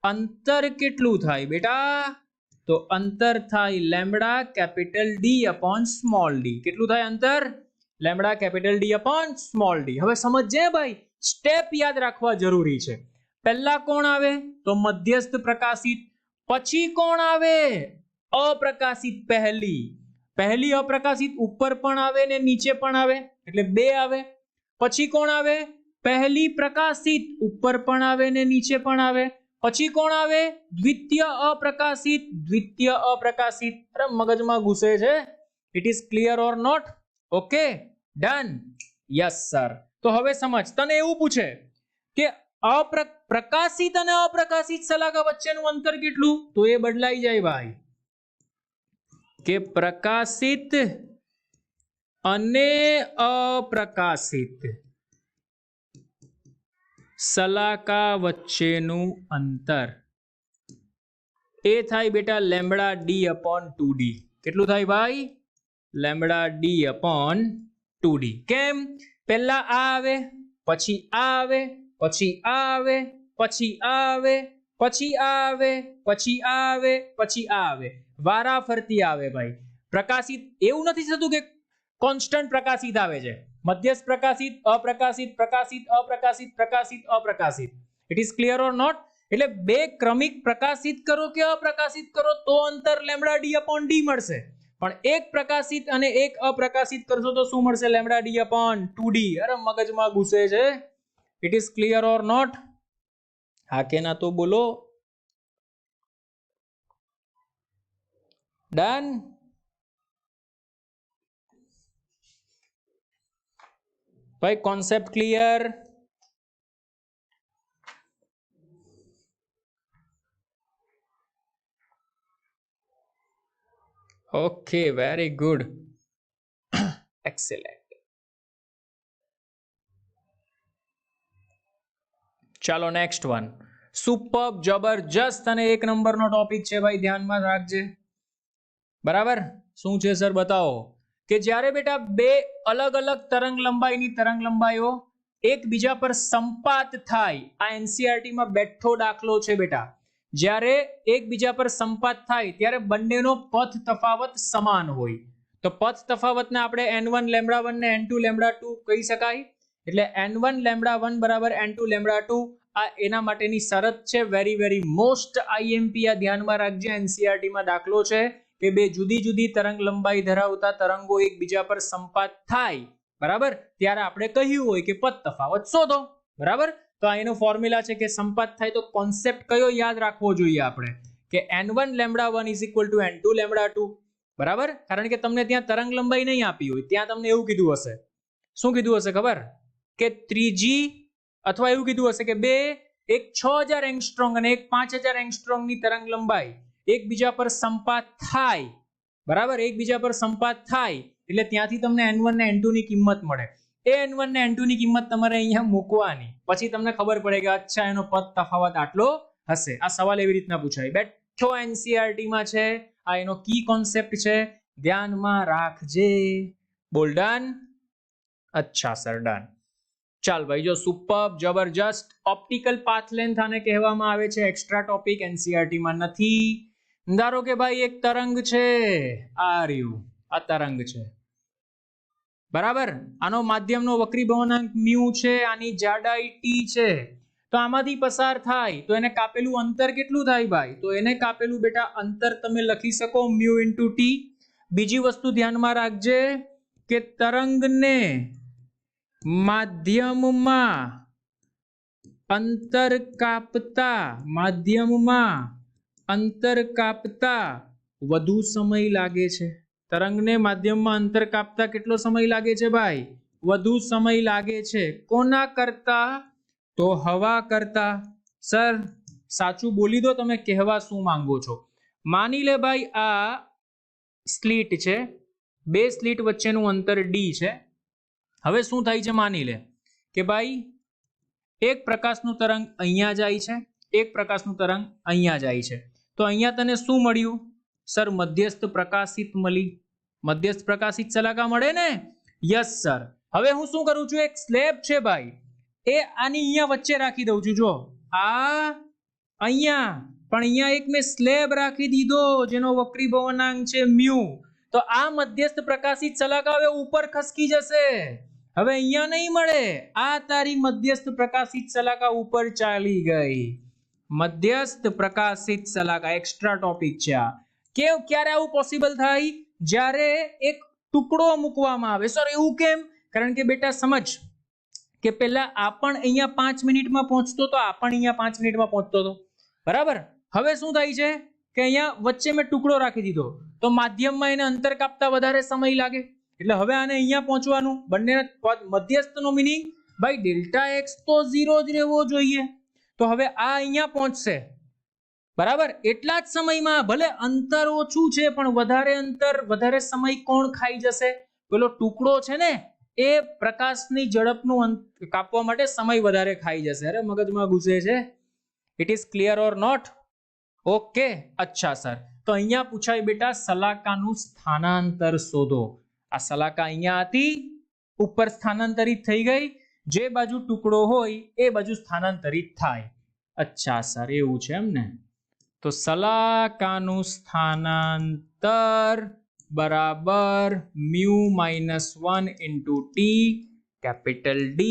S1: અંતર કેટલું થાય બેટા? તો અંતર થાય લેમ્બડા કેપિટલ D/d. કેટલું થાય અંતર? Lambda capital D/d. હવે સમજજે ભાઈ, સ્ટેપ યાદ રાખવા જરૂરી છે. પહેલા કોણ આવે? તો મધ્યસ્થ પ્રકાશિત. પછી કોણ આવે? અપ્રકાશિત. પહેલી અપ્રકાશિત ઉપર પણ આવે ને નીચે પણ આવે, એટલે બે આવે. પછી કોણ આવે? પહેલી પ્રકાશિત ઉપર પણ આવે ને નીચે પણ આવે. પછી કોણ આવે? દ્વિતીય અપ્રકાશિત. અરે મગજમાં ઘૂસે છે. It is clear or not? Okay, done. Yes sir. તો હવે સમજ, તને એવું પૂછે કે પ્રકાશિત અને અપ્રકાશિત શલાકા વચ્ચેનું અંતર કેટલું? તો એ બદલાઈ જાય ભાઈ, કે પ્રકાશિત અને અપ્રકાશિત શલાકા વચ્ચેનું અંતર એ થાય બેટા લેમ્બડા D/2d. કેટલું થાય ભાઈ? Lambda D upon 2d. કેમ? પહેલા આ આવે, પછી આ આવે, પછી આ આવે, પછી આ આવે, પછી આ આવે, પછી આ આવે, પછી આ આવે, વારા ફરતી આવે ભાઈ. પ્રકાશિત એવું નથી થતું કે કોન્સ્ટન્ટ પ્રકાશિત આવે છે. મધ્યસ્થ પ્રકાશિત, અપ્રકાશિત, પ્રકાશિત, અપ્રકાશિત, પ્રકાશિત, અપ્રકાશિત. It is clear or not? એટલે બે ક્રમિક પ્રકાશિત કરો કે અપ્રકાશિત કરો તો અંતર લેમ્બડા ડી અપોન ડી મળશે. પણ એક પ્રકાશિત અને એક અપ્રકાશિત કરશો તો શું મળશે? Lambda D upon 2d. અરે મગજમાં ઘૂસે છે. It is clear or not? હા કે ના તો બોલો. ડન? ભાઈ concept clear? Okay, very good, excellent. ચાલો નેક્સ્ટ વન. સુપર, જબરજસ્ત અને એક નંબરનો ટોપિક છે ભાઈ, ધ્યાનમાં રાખજે. બરાબર? શું છે સર બતાવો. કે જ્યારે બેટા બે અલગ અલગ તરંગ લંબાઈની તરંગ લંબાઈઓ એકબીજા પર સંપાત થાય, આ એનસીઈઆરટી માં બેઠો દાખલો છે બેટા. જ્યારે એકબીજા પર સંપાત થાય ત્યારે બંનેનો પથ તફાવત સમાન હોય તો પથ તફાવતને આપણે n1 લેમ્બડા 1 ને n2 લેમ્બડા 2 કહી શકાય. એટલે n1 લેમ્બડા 1 બરાબર n2 લેમ્બડા 2 આ એના માટેની શરત છે. Very very most IMP. આ ધ્યાનમાં રાખજે, એનસીઈઆરટી માં દાખલો છે કે બે જુદી જુદી તરંગ લંબાઈ ધરાવતા તરંગો એકબીજા પર સંપાત થાય, બરાબર, ત્યારે આપણે કહ્યું હોય કે પથ તફાવત શોધો. બરાબર? તો આ એનો ફોર્મ્યુલા છે કે સંપાત થાય તો કોન્સેપ્ટ કયો યાદ રાખવો જોઈએ આપણે? કે n1 લેમ્બડા 1 = n2 લેમ્બડા 2. બરાબર? કારણ કે તમને ત્યાં તરંગ લંબાઈ નહીં આપી હોય, ત્યાં તમને એવું કીધું હશે. શું કીધું હશે ખબર? કે ત્રીજી અથવા એવું કીધું હશે કે બે એક 6000 એંગસ્ટ્રોમ અને એક 5000 એંગસ્ટ્રોમ ની તરંગ લંબાઈ એકબીજા પર સંપાત થાય. બરાબર? એકબીજા પર સંપાત થાય એટલે ત્યાંથી તમને n1 ને n2 ની કિંમત મળે. એ n1 ને n2 ની કિંમત તમારે અહીંયા મૂકવાની, પછી તમને ખબર પડે કે અચ્છા એનો પથ તફાવત આટલો હશે. આ સવાલ એવી રીતના પૂછાય. બેઠો એનસીઈઆરટી માં છે, આ એનો કી કોન્સેપ્ટ છે, ધ્યાનમાં રાખજે. બોલ ડન? અચ્છા સર, ડન. ચાલ ભાઈ, જો સુપર, જબરજસ્ત. ઓપ્ટિકલ પાથ લેન્થ આને કહેવામાં આવે છે. એક્સ્ટ્રા ટોપિક એનસીઈઆરટી માં નથી. ધારો કે ભાઈ એક તરંગ છે, આ રહ્યું, આ તરંગ છે. બરાબર? આનો માધ્યમનો વક્રીભવનાંક મ્યુ છે, આની જાડાઈ ટી છે. તો આમાંથી પસાર થાય તો એને કાપેલું અંતર કેટલું થાય ભાઈ? તો એને કાપેલું બેટા અંતર તમે લખી શકો મ્યુ ઇન્ટુ ટી. બીજી વસ્તુ ધ્યાનમાં રાખજે કે તરંગને માધ્યમમાં અંતર કાપતા વધુ સમય લાગે છે. તરંગને માધ્યમમાં અંતર કાપતા કેટલો સમય લાગે છે ભાઈ? વધુ સમય લાગે છે. કોના કરતા? તો હવા કરતા. સર સાચું બોલી દો, તમે કહેવા શું માંગો છો? માની લે ભાઈ આ સ્લિટ છે, બે સ્લિટ વચ્ચેનું અંતર ડી છે. હવે શું થાય છે? માની લે કે ભાઈ એક પ્રકાશનું તરંગ અહીંયા જાય છે, એક પ્રકાશનું તરંગ અહીંયા જાય છે. તો અહીંયા તને શું મળ્યું? સર મધ્યસ્થ પ્રકાશિત મળી. મધ્યસ્થ પ્રકાશિત શલાકા મળે ને? Yes sir. હવે હું શું કરું છું? એક સ્લેબ છે ભાઈ, એ આની અહીંયા વચ્ચે રાખી દઉં છું. જો આ અહીંયા, પણ અહીંયા એક મેં સ્લેબ રાખી દીધો જેનો વક્રીભવનાંક છે મ્યુ. તો આ મધ્યસ્થ પ્રકાશિત શલાકા હવે ઉપર ખસકી જશે. હવે અહીંયા નહીં મળે. આ તારી મધ્યસ્થ પ્રકાશિત શલાકા ઉપર ચાલી ગઈ. મધ્યસ્થ પ્રકાશિત શલાકા એક્સ્ટ્રા ટોપિક છે આ. ક્યારે આવું પોસિબલ થાય? જ્યારે એક ટુકડો મૂકવામાં આવે. સર એવું કેમ? કારણ કે બેટા સમજ કે પહેલા આ પણ અહીંયા 5 મિનિટમાં પહોંચતો તો, આ પણ અહીંયા 5 મિનિટમાં પહોંચતો હતો. બરાબર? હવે શું થાય છે કે અહીંયા વચ્ચે મેં ટુકડો રાખી દીધો તો માધ્યમમાં એને અંતર કાપતા વધારે સમય લાગે. એટલે હવે આને અહીંયા પહોંચવાનું, બંનેના મધ્યસ્થનો મીનિંગ ભાઈ ડેલ્ટા એક્સ તો 0 જ રહેવો જોઈએ. તો હવે આ અહીંયા પહોંચશે. બરાબર? એટલા જ સમયમાં ભલે અંતર ઓછું છે પણ વધારે અંતર, વધારે સમય કોણ ખાઈ જશે? પેલો ટુકડો છે ને, એ પ્રકાશની ઝડપનું કાપવા માટે સમય વધારે ખાઈ જશે. અરે મગજમાં ઘૂસે છે. It is clear or not? Okay. અચ્છા સર, તો અહીંયા પૂછાય બેટા શલાકાનું સ્થાનાંતર શોધો. આ સલાકા અહીંયા હતી, ઉપર સ્થાનાંતરિત થઈ ગઈ, જે બાજુ ટુકડો હોય એ બાજુ સ્થાનાંતરિત થાય. અચ્છા સર, એવું છે એમ ને. તો સલાકાનું સ્થાનાંતર બરાબર μ-1 into t capital D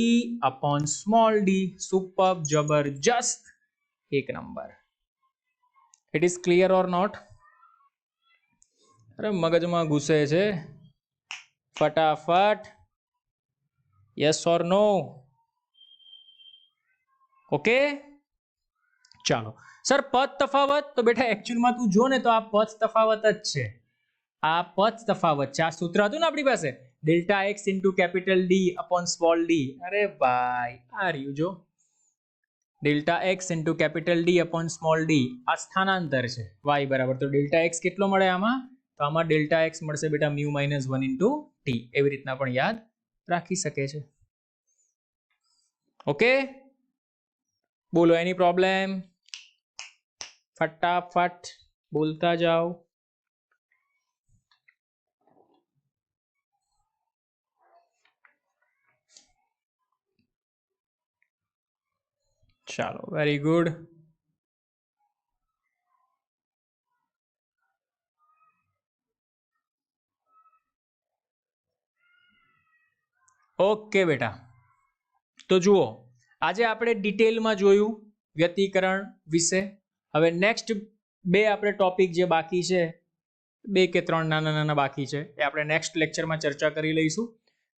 S1: upon small d. Super, જબરજસ્ત, એક નંબર. It is clear or not? અરે મગજમાં ઘૂસે છે ફટાફટ. Yes or no? ઓકે, ચાલો. સર પદ તફાવત, તો બેટા એકચ્યુઅલમાં તું જો ને તો આ પદ તફાવત જ છે. આ પદ તફાવત છે. આ સૂત્ર હતું ને આપણી પાસે, delta x into capital D upon small D. અરે ભાઈ આ રહ્યું જો, delta x into capital D upon small D. આ સ્થાનાંતર છે વાય બરાબર. તો ડેલ્ટા એક્સ કેટલો મળે આમાં? તો આમાં ડેલ્ટા એક્સ મળશે બેટા μ-1 ઇન્ટુ ટી. એવી રીતના પણ યાદ રાખી શકે છે. ઓકે, બોલો એની પ્રોબ્લેમ? ફટાફટ બોલતા જાઓ. ચાલો, વેરી ગુડ. ઓકે બેટા, તો જુઓ આજે આપણે ડિટેલમાં જોયું વ્યતિકરણ વિશે. હવે નેક્સ્ટ બે આપણે ટોપિક જે બાકી છે, 2 કે 3 નાના નાના બાકી છે, એ આપણે નેક્સ્ટ લેક્ચરમાં ચર્ચા કરી લઈશું.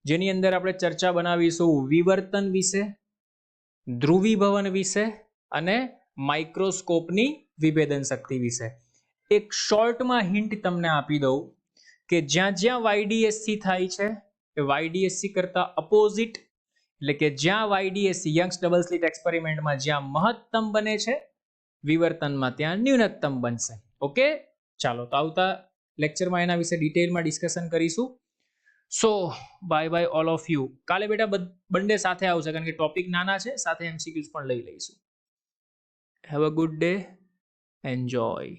S1: જેની અંદર આપણે ચર્ચા બનાવીશું વિવર્તન વિશે, ધ્રુવીભવન વિશે અને માઇક્રોસ્કોપની વિભેદન શક્તિ વિશે. એક શોર્ટમાં હિન્ટ તમને આપી દઉં કે જ્યાં જ્યાં YDSC થાય છે એ YDSC કરતા અપોઝિટ, એટલે કે જ્યાં YDSC યંગ્સ ડબલ સ્લિટ એક્સપેરિમેન્ટમાં જ્યાં મહત્તમ બને છે, વિવર્તનમાં ત્યાં ન્યૂનતમ બનશે. ઓકે, ચાલો તો આવતા લેક્ચરમાં એના વિશે ડિટેલમાં ડિસ્કશન કરીશું. So bye bye all of you. કાલે બેટા બંને સાથે આવશે કારણ કે ટોપિક નાના છે, સાથે MCQs પણ લઈ લઈશું. Have a good day, enjoy.